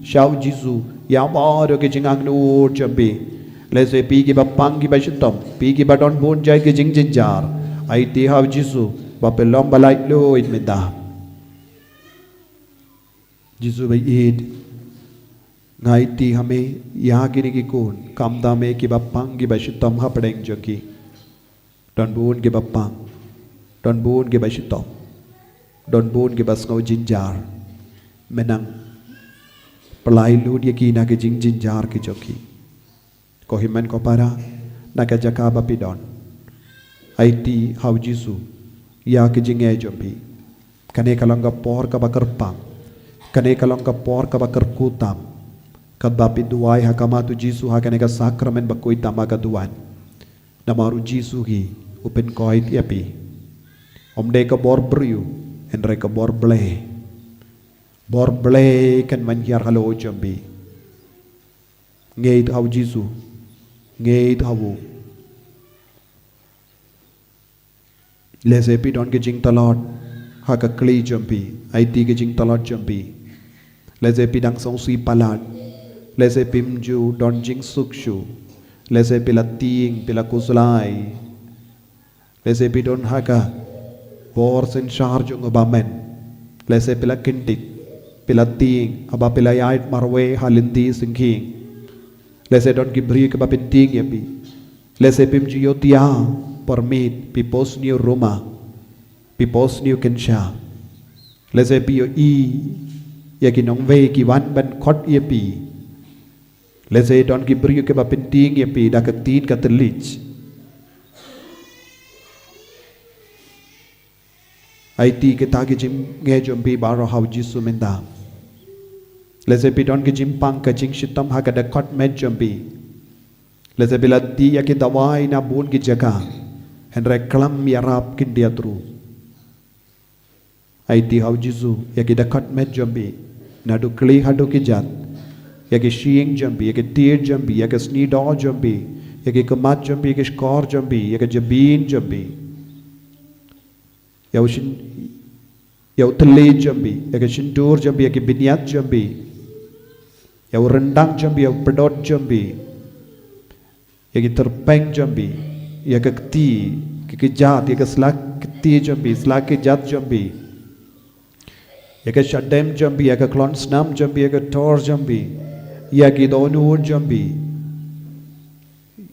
Siyaw jisu Ya baro ki jingang nur jambi Lese pigi ba pangi ba shitom Pigi ba don bun jay ki jing jinjar IT haw jisu Bapilom balay lo it minda जिसु भाई Eid ngaiti hame ya gini ki kun kamda me ki bapang ki bashitom ha padeng joki don bun ki bapang don bun ki bashitom don bun ki basngau jinjar menang pelai lu dia ki na ki jing jinjar ki joki ko himen ko para na ka jaka bapidon aiti hau jisu ya ki jinge jombi kane kalanga por ka bakarpang kane kalanga por ka bakarkutam kadbapi duai hakamatu jisu hakane ka sakramen bakoi tamaga duan namaru jisu hi upen koit yapi omde ka bor briu enre ka bor ble kan manhyar halo jambi ngeit hau jisu ngeit hawu lese pi don ke jing talot haka kli jambi it ke jing talot jambi lese pi dang song sui palat lese pimju don jing sukshu lese pila ting pila kuslai lese pi don haka bor sen charge ngobamen lese pila kintik pila ting aba pila yait marwe halindi singking lese don gibri ke bapin ting yapi lese pimju yotia permit pipos new roma pipos new kensha lese pi yo i yakinong ve ki wan ban khot yapi lese don gibri ke bapin ting yapi dakatin katelich IT ke tagi jim nge jombi baro hau jisu menda lese pi don ke jim pang ka jing shitam ha ka dakot med jombi lese bila di ya ki dawai na bun ki jaga henre klam yarap kin dia tru IT hau jisu ya ki dakot med jombi na du kli hadu ki jat ya ki shing jombi ya ki tir jombi ya ki sni do jombi ya ki kamat jombi ya ki skor jombi ya ki jabin jombi Yau teli jambi, ya ke sindur jambi, ya ke biniat jambi, yau rendang jambi, yau pedot jambi, ya ke terpeng jambi, ya ke keti, ke jat, ya ke selak keti jambi, selak ke jat jambi, ya ke syadem jambi, ya ke klon snam jambi, ya ke tor jambi, ya ke donur jambi,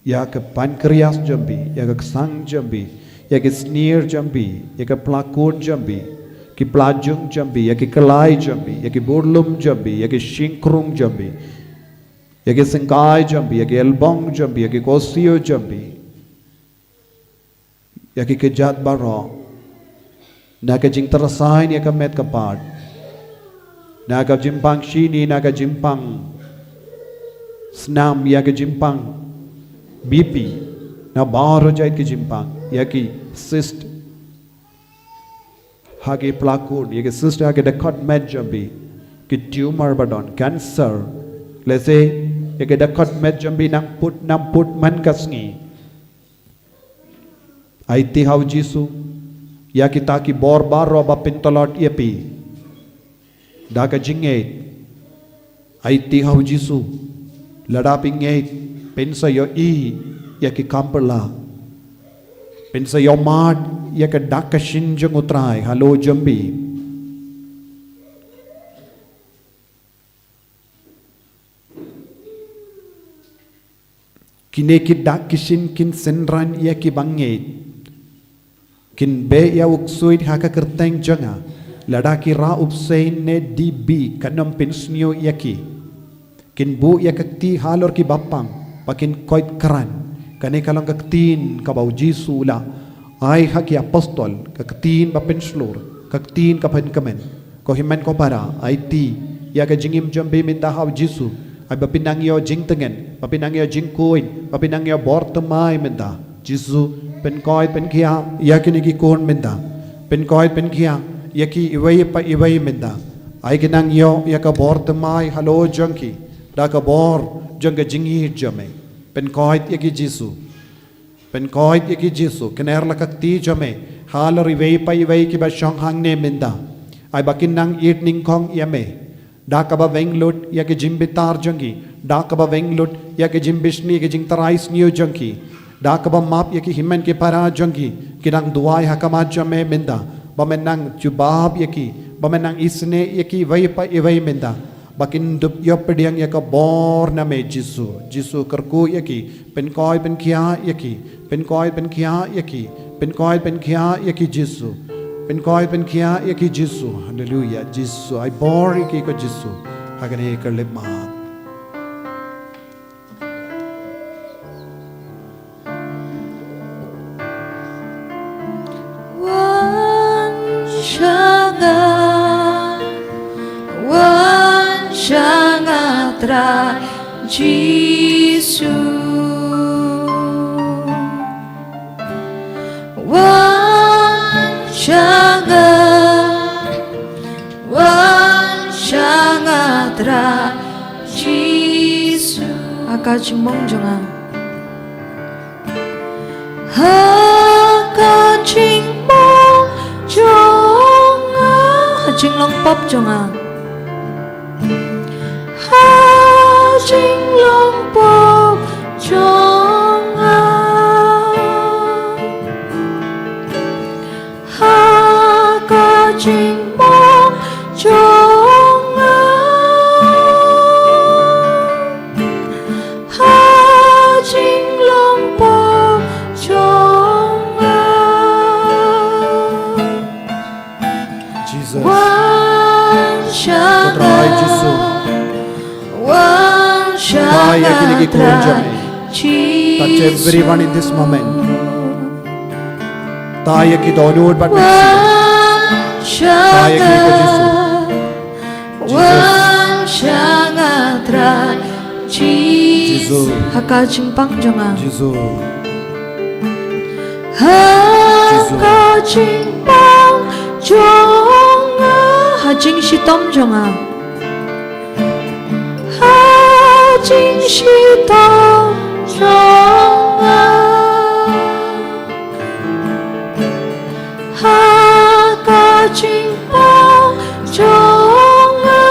ya ke pankreas jambi, ya ke sang jambi, ya ke sneer jambi, ya ke pelakon jambi, ki plajung jambi, ya ki kelai jambi, ya ki burlum jambi, ya ki shingkrung jambi, ya ki sengkai jambi, ya ki elbong jambi, ya ki kosio jambi, Yaki kejat baro. Naga jing terasain ya met kapad. Naga jimpang sini naga jimpang senam ya ke jimpang BP na baru jahit ke jimpang ya ki cyst hagi pelakon ya ke cyst hagi dekat med jambi ki tumor badon cancer lese ya ke dekat med jambi nam put man kasngi aiti hau jisu ya kita ki bor baro ba pintolot yepi daga jinget aiti hau jisu ladapi nget pensa yo i ya ki kamperla pensa yo mad ya ka dakka shinjung utrai halo jambi kine ki dakkishin kin senran ya ki banget kin be ya uksuit haka kerteng janga ladaki ra upsein ne dibi kanam pensnio ya ki kin bu ya kakti halor ki bapang pakin koit keran kane kalong kaktin ka bau Jisu la ai haki apostol kaktin ba penslor kaktin ka pen kamen ko himen ko para ai ti ya ka jingim jambe min da hau Jisu ai ba pinang yo jing tengen ba pinang yo jing koin ba pinang yo bor temai min da Jisu pen koit pen kia ya kini ki kon min da pen koit pen kia ya ki iwai pa iwai min da ai kinang yo ya ka bor temai halo jangki Daka bor jangga jingi jame pen koit yaki Jisu pen koit yaki Jisu kener lakakti jame halari wei pai wei ki ba shong hang ne minda ai bakin nang eat ning kong yame daka ba weng lut yaki jimbitar jangi daka ba weng lut yaki jimbishni ki jing tarais niyo jangi daka ba map yaki himen ki para jangi kinang duai hakama jame minda ba menang jubab yaki ba menang isne yaki wei pai wei minda bakin dup yo pediang ya ka bor na me Jisu kerku yaki pen koi pen kia yaki pen koi pen kia yaki pen koi pen kia yaki Jisu pen koi pen kia yaki Jisu hallelujah Jisu ai bor yaki ko Jisu hagane ka lepma Tra Jisu wan shanga tra Jisu akajimong jonga akajimong jonga hajinglong pop jonga Jing long pop chong ha ka jing mong chong ha jing long pop chong Jesus wan Try Jesus Kaya kini ki jame touch everyone in this moment Taya ki download but Taya kini ko Jesus hakajing pang jonga Jesus hakajing pang jonga hajing shitom jonga hajing shitom jonga hakajing pang jonga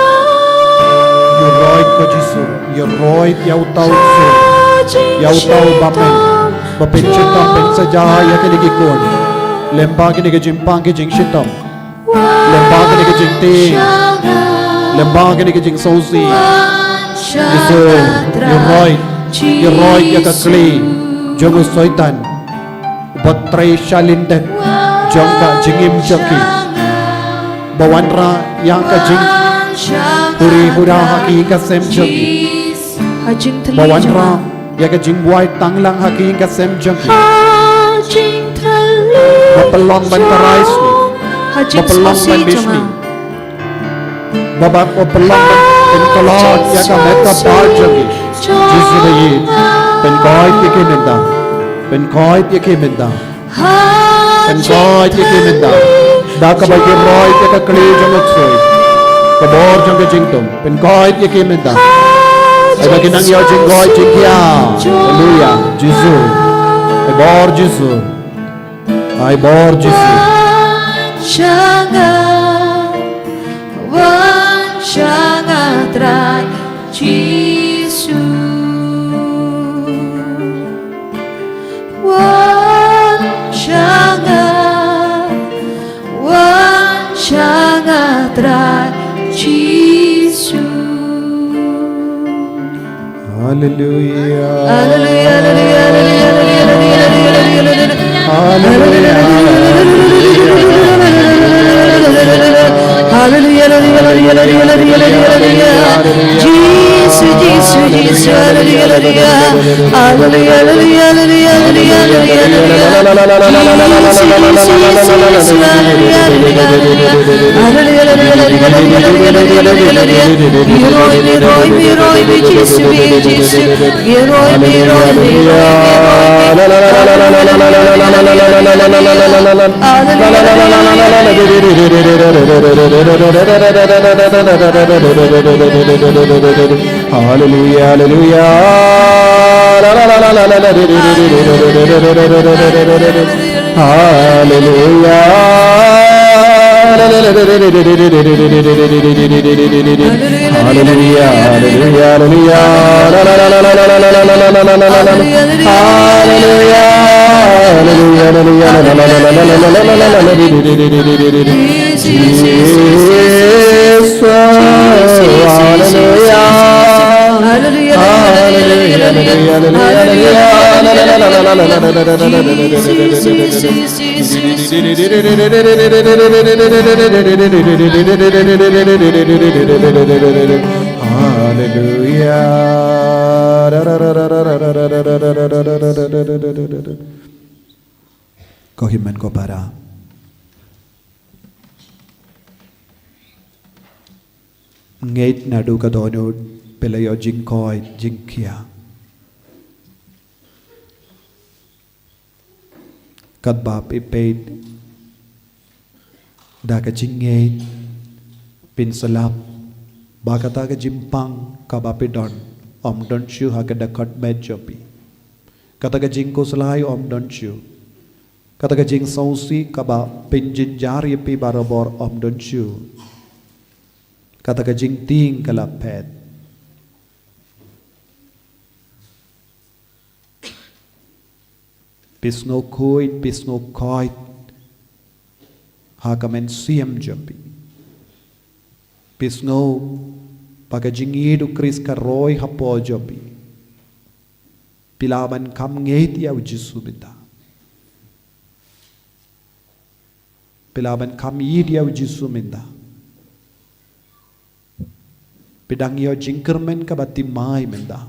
You're right ko Jesus You're right yaw tau sin yaw tau bamen Bapinchitam pensajaha ya kini ki kon Lemba kini ki jimpang ki jing shitom Lemba kini ki jing ting Lemba kini ki jing sausi Jesus, you're right, ya kakli, jogo soitan, batray shalindan, jongka jingim joki, bawanra yang ka jing, puri hura haki ka sem joki, hajing thali bawanra ya ka jing buai tanglang haki ka sem joki, hajing thali Mapelong ban karais ni. Hajik Mapelong ban skosi bisni. jonga. Babak mapelong ban inkolot ya ka meta parjagi. Jisu de yi. Pen koi ti ke menda. Pen koi ti ke menda. Pen koi ti ke menda. Da ka ba ke roi ti ka kli jong tsoi. Ka bor jong ke jingtum. Pen koi ti ke menda. Ai ba kinang yo jing koi jing kia. Hallelujah. Jisu. Ai bor Jisu. Ai bor Jisu. Shanga trai Jisu. Shanga trai Jisu. Hallelujah. Hallelujah, hallelujah, hallelujah, hallelujah, hallelujah, hallelujah. Jesus, Jesus, Jesus, hallelujah, hallelujah, hallelujah, hallelujah, Hallelujah, hallelujah. Kau himan kau para. Ngait nadu ka dono pelayo jingkoi jingkia. Kat bap ipait da ka jingait pin salap bakata ka jimpang ka bapidon om don chu ha ka dakat medjopi kata ka jingko salai om don chu kata ka jing sausi ka ba pin jinjari pi barabor om don chu kata ka jing ting ka lapet pisno koit pisno koit ha ka men siam jopi pisno paka jingidu kris ka roy hapo jopi pilaban kam ngeit ya ujisu bita pilaban kam yid ya ujisu minda pidang yo jingkermen ka bati mai minda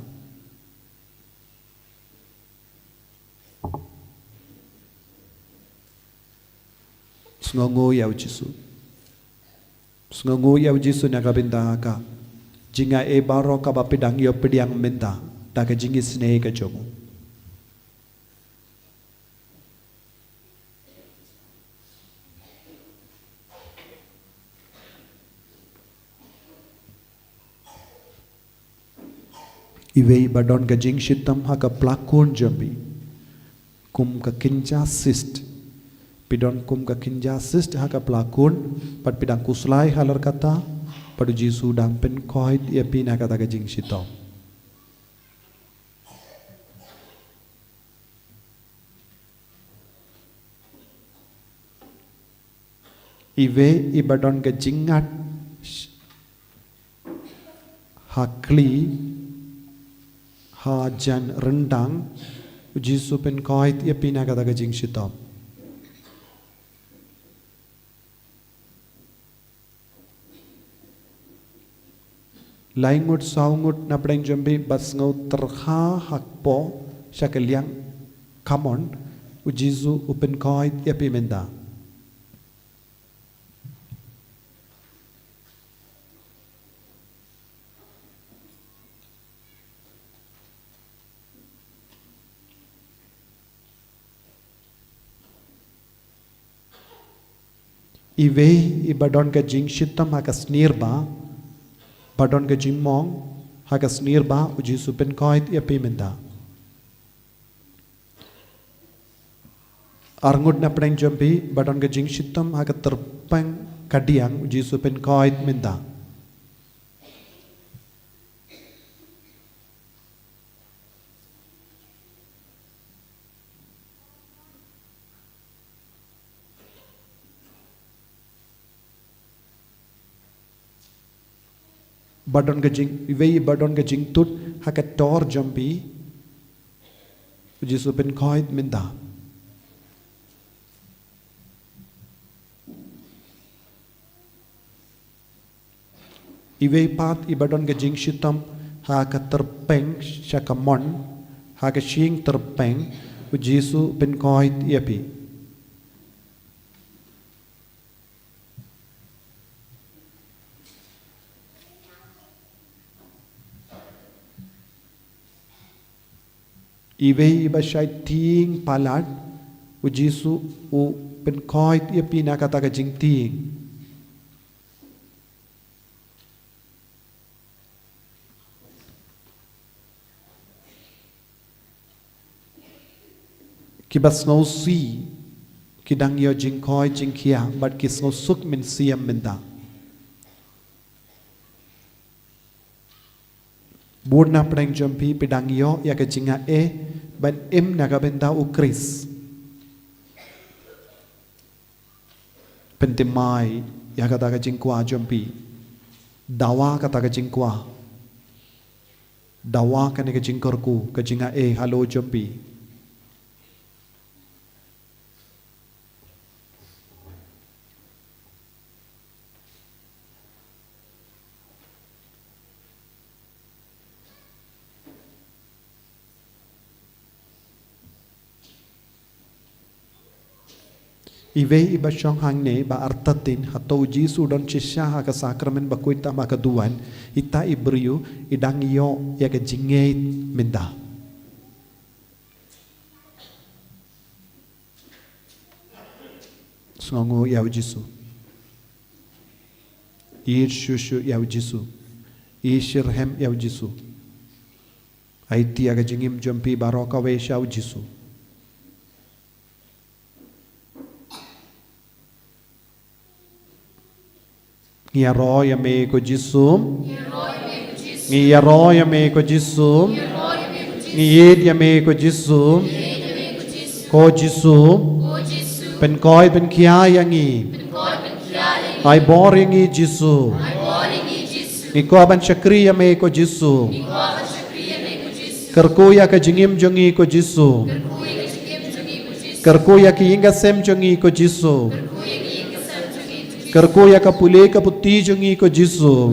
sngongo ya ujisu sngongo ya ujisu na kabinda ka jinga e baro ka ba pidang yo pidiang minda ta ka jingi sne ka jomo iwei badon ka jing shitam ha ka plakon jambi kum ka kinja sist pidon kum ka kinja sist ha ka plakon pat pidang kuslai halar kata padu jisu dang pen koit ya pina kata ka jing shitam iwe ibadon ka jingat hakli ha jan rendang jisu pen koit ya pina kata ka jing shitam laingut saungut napdeng jambi bas ngau terha hakpo syakaliang kamon u Jesu upen koit ya pimenda. Iwe ibadon ka jing shitam hakas nirba badon ka jing mong hakas nirba u Jesu pen koit ya pimenda. Arngut na preng jompi badon ka jing shitam hakat terpeng kadiang u Jesu pen koit menda. Badon ka jing iwe badon ka jing tut hakat tor jompi u Jesu pen koit menda. Iwe pat ibadon ka jing shitam hakat terpeng syakamon hakat shing terpeng u Jesu pen koit iapi. Iwe iba syai ting palat u Jesu u pen koit iapi nakata ka jing ting. Kibas ngau si kidang yo jing koi jing kia but kis ngau suk min siam minda. Burna preng jompi pidang yo ya ke jinga ban im naga benda u kris. Pentimai ya kata ka jing kwa jompi. Dawa kata ka jing kwa. Dawa ka ne ka jing korku ka jinga halo jompi. Iwe iba syong hang ne ba artatin hato Jesu don cisya ha ka sakramen ba kuita ma kaduan ita ibriu idang yo ya ka jingait minda. Songo ya Jesu. Ir shushu ya Jesu. Ishirhem ya Jesu. Aiti aga jingim jompi baroka we ya Jesu. Ngia roya me ko Jesu. Ngia roya me ko Jesu. Ngiyed ya me ko Jesu. Ko Jesu. Pen koi pen kia yangi. Ai bor yangi Jesu. Ngiko ban syakri ya me ko Jesu. Kerku ya ka jingim jongi ko Jesu. Kerku ya ki inga sem jongi ko Jesu. Kerku ya kapule kaputi jongi ko Jesu.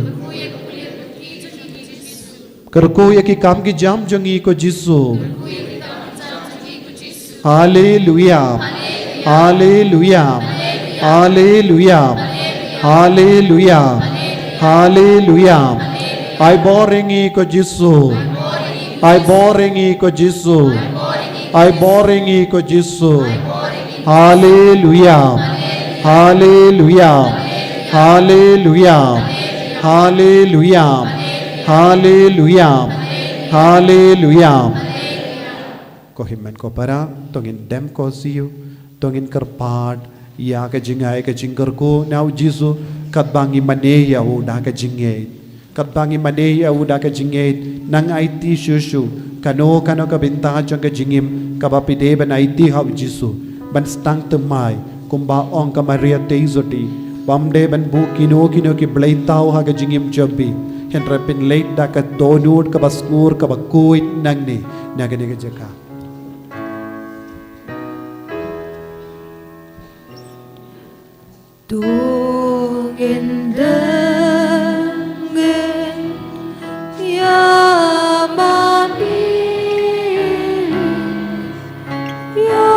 Kerku ya ki kam ki jam jongi ko Jesu. Hallelujah. Hallelujah. Hallelujah. Hallelujah. Hallelujah. Ai boringi ko Jesu. Ai boringi ko Jesu. Ai boringi ko Jesu. Hallelujah. Hallelujah. Hallelujah. Hallelujah. Hallelujah. Hallelujah. Ko himmen ko para tongin dem ko siu tongin kerpad ya ka jingai ka jingker ko now Jesu kat bangi mane ya uda ka jingai kat bangi mane ya uda ka jingai nang IT shushu kano ka binta jang ka jingim ka bapide ban IT ha Jesu ban stang temai kumba ong ka Maria teizoti bamde ban bu kino ki blaitau ha ka jingim jambi hen rapin late da ka donut ka baskur ka bakuit nang ni nagane ka jaka Tungin dengin ya mami ya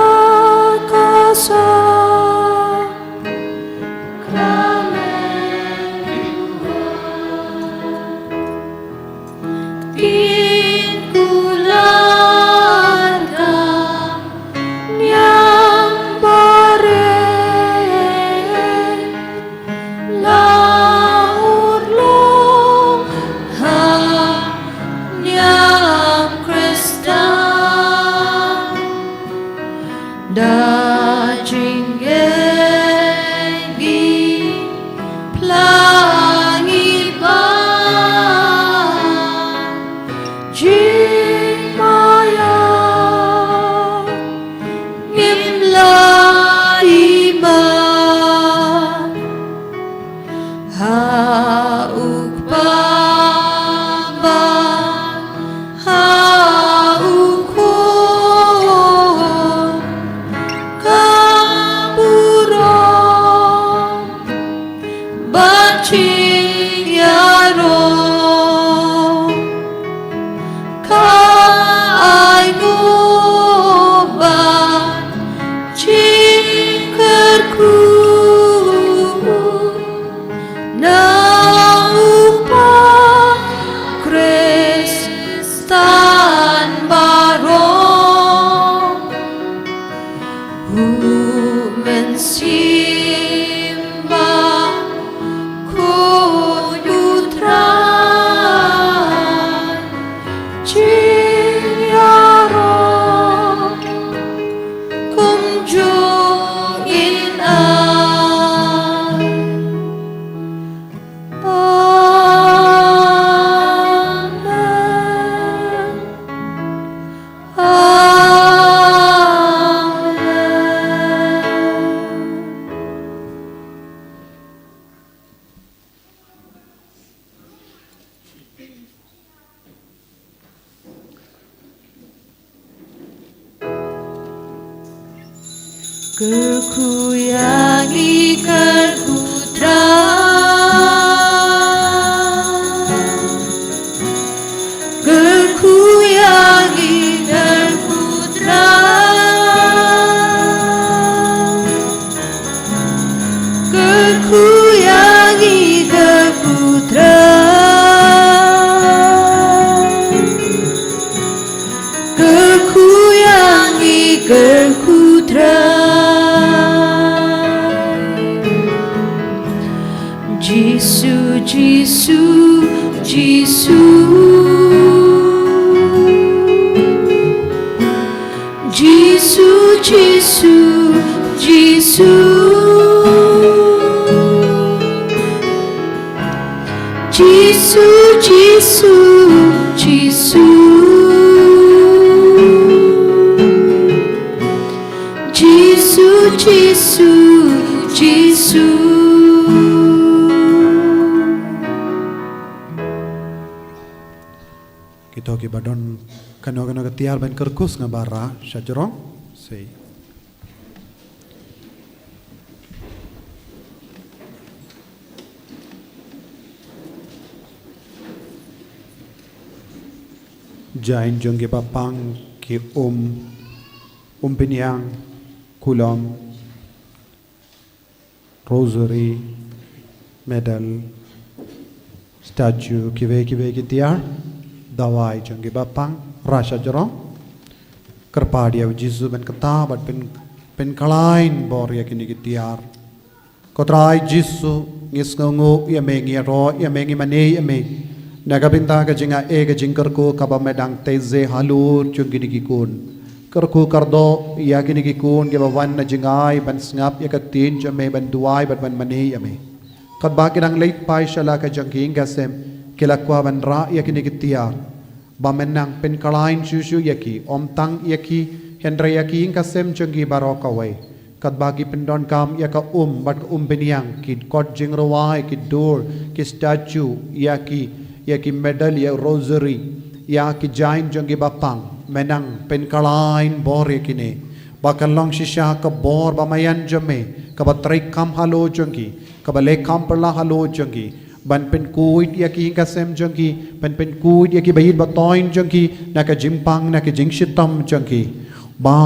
daging Egi pelangi bang Jing maya ngimla ima hauk bamba hauk hon kaburong bacing yarong kai ngoban cingkerku naupa Kristan barong humen simba kuyutran ciyarong kunjungin Kerku yang ikarku terang Kerku yang ikarku terang Kerku yang ikarku terang Kerku yang ikarku terang Jisu, Jisu, Jisu Jisu, Jisu, Jisu Jisu, Jisu, Jisu Jisu, Jisu, Jisu Kita kibadon kano ketiar ban kerkus ngabara syajrong sei Jain jongge papang ki pinyang kulam rosary medal statue kive kitiar dawai jongge bapang rasa jorong kerpadia jisu ben ketabat ben kalain bor yakini kitiar kotrai jisu ngis ngongo yamengi ro yamengi mane yame nagabinta ka jinga ka jingkerku kaba medang teze halur jonggi dikikun kerku kardo yakini kikun ke bawan na jingai ban ngap yakatin jame ban duai ban mane yame kat bakirang late pai shala ka jangking gasem kilakwa ban ra yakini kitiar bamenang pen kalain susu yaki om tang yaki hendra yaki kasem janggi barokawai kat bagi pendon kam yaka bat beniang ki kot jingrawai ki door ki statue yaki medal ya rosary yaki jain janggi bapang menang pen kalain bor yakine bakalong shisha ka bor bamayan jame ka batrik kam halo janggi ka bale kam perla halo janggi ban pen kuit yaki kasem jangki pen kuit yaki bayit batoin jangki naka jimpang naka jingshitam jangki ba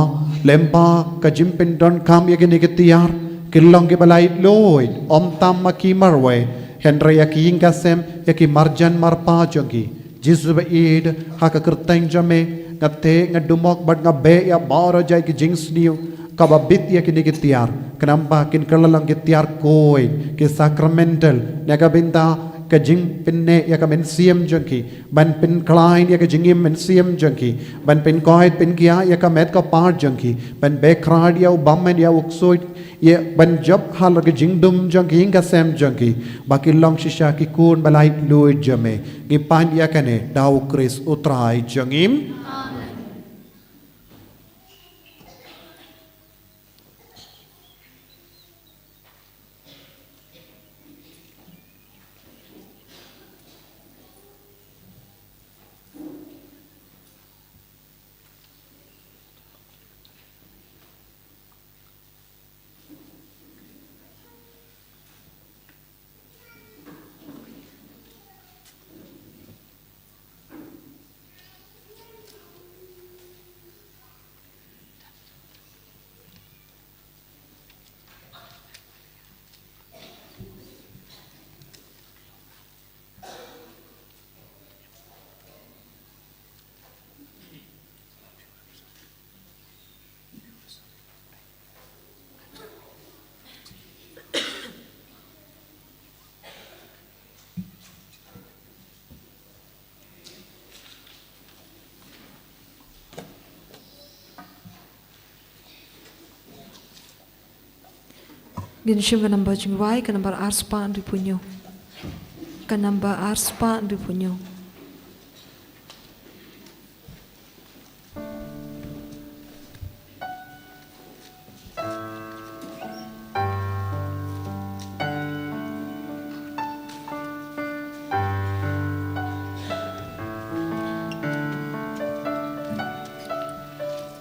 lempa ka jimpen don kam yaki negetiar kilong ke balai loid om tam maki marwe hendra yaki kasem yaki marjan marpa jangki jisu baid haka kerteng jame ngate ngadumok bat ngabe ya baro jai ki jingsniu kababit ya kini kitiar kenapa kin kelalang kitiar koi ke sacramental naga binta ka jing pinne ya ka men siam jangki ban pin klein ya ka jingim men siam jangki ban pin koit pin kia ya ka met ka par jangki ban be krad ya bammen ya uksoit ya ban job hal ka jingdum jangki hinga sem jangki baki long shisha ki kun balai lui jame gi pan ya kane dau kris utrai jangim Ginshim ka number jingwai ka number arspa di punyo. Ka number arspa di punyo.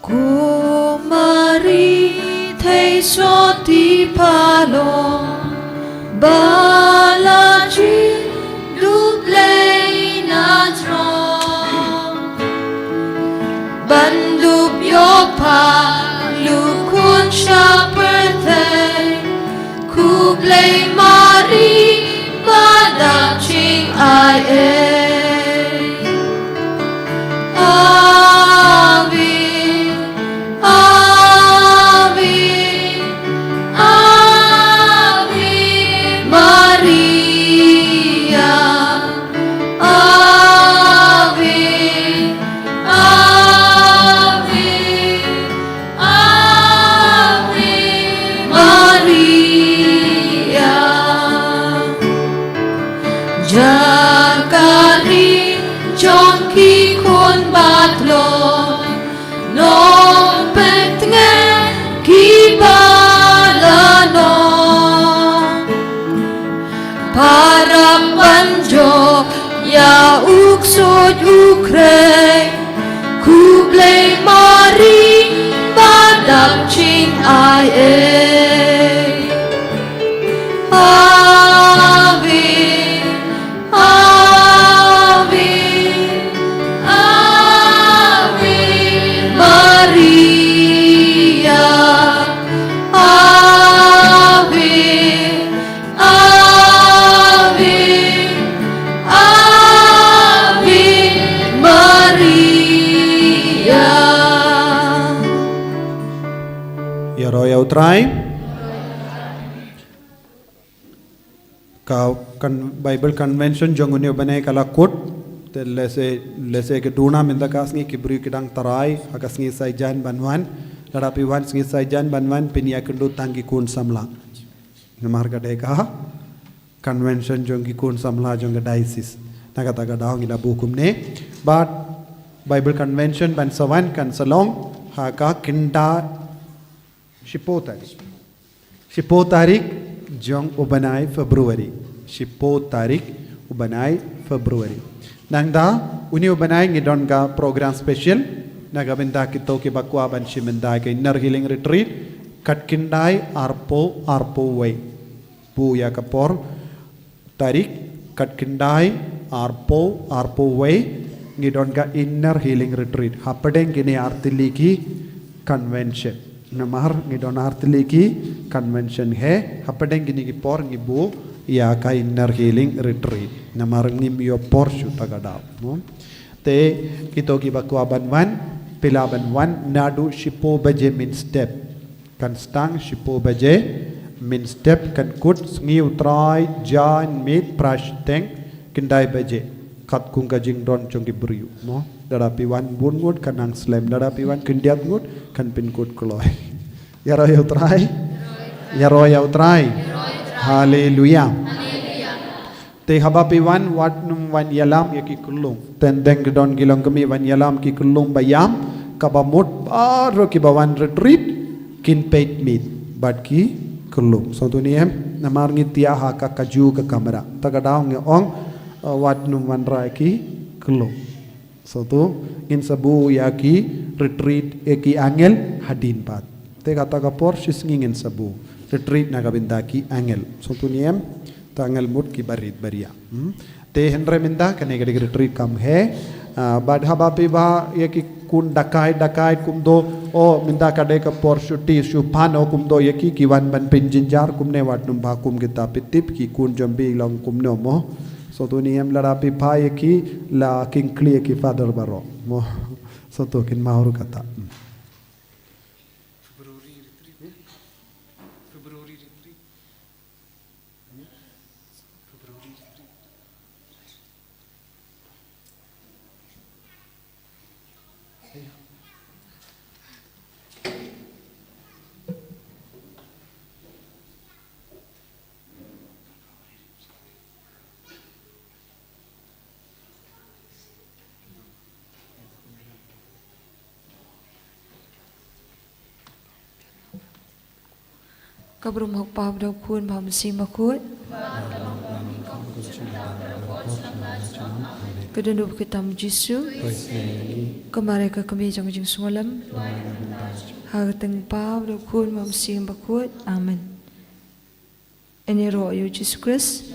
Kumari thay so ti palo balaji duplay na drong bandup yok pa lukun siya pertay kublay mari badaching ay Jakari jonki kun batlo non petnge kibalano para banjo ya uksod ukre kublay mari badam ching ai Royal Try ka Bible Convention jong unyo banay kalakot te lese ke duna minda kasngi kibri kidang tarai akasngi saijan banwan ladapi wan sngi saijan banwan pinia kendu tanggi kun samla namar ka deka convention jong ki kun samla jong diocese nakata ka daong ila bukum ne but Bible Convention ban sawan kan salong ha ka kinda Shipo tarik jong ubanai Februari. Shipo tarik ubanai Februari. Nangda uni ubanai ngidon ga program special nagabenda kito ki bakwa ban shimenda ke inner healing retreat katkindai arpo way. Bu ya kapor tarik katkindai arpo way ngidon ga inner healing retreat. Hapadeng kini artiliki convention. Namar ngidon artiliki convention है हपडेंग गिनी की पोर गिबो या का inner healing retreat namar ngim yo por shuta gada te kito ki bakwa banwan pila banwan nadu shipo baje min step kan stang shipo baje min step kan kut ngi utrai jan mit prashteng kindai beje kat kung kajing don chong ki buriu mo darapi wan bun ngut kanang slam darapi wan kindiat ngut kan pin kut kloy ya roy utrai haleluya te habapi wan wat num wan yalam ya ki kulung ten deng don gilong kami wan yalam ki kulung bayam kabamut baro ki bawan retreat kin peit meet bad ki kulung so tu ni namar ngi tia ha ka kaju ka kamera tagadaw ngi ong wat num wan rai ki kulung so tu in sabu ya ki retreat ki angel hadin pat te kata ka por sis ngin sabu retreat na kabinda ki angel so tu ni tanggal mut ki barit baria te henre minda kane gade retreat kam he bad habapi ba ye ki kun dakai kumdo o minda kade ka por shuti shupano kumdo ye ki kiwan ban pinjinjar kumne wat num ba kum kita pitip ki kun jambi long kumno mo so to ni em larapi pa ye ki la king clear ki father baro mo so to kin mahur kata Kabrum hok pa daw kun ba masi makut. Kedenduk kita Yesus. Kemari ke kami jang jing sungalam. Harteng pa daw kun ba masi makut. Amen. Ini roh Yesus Kristus.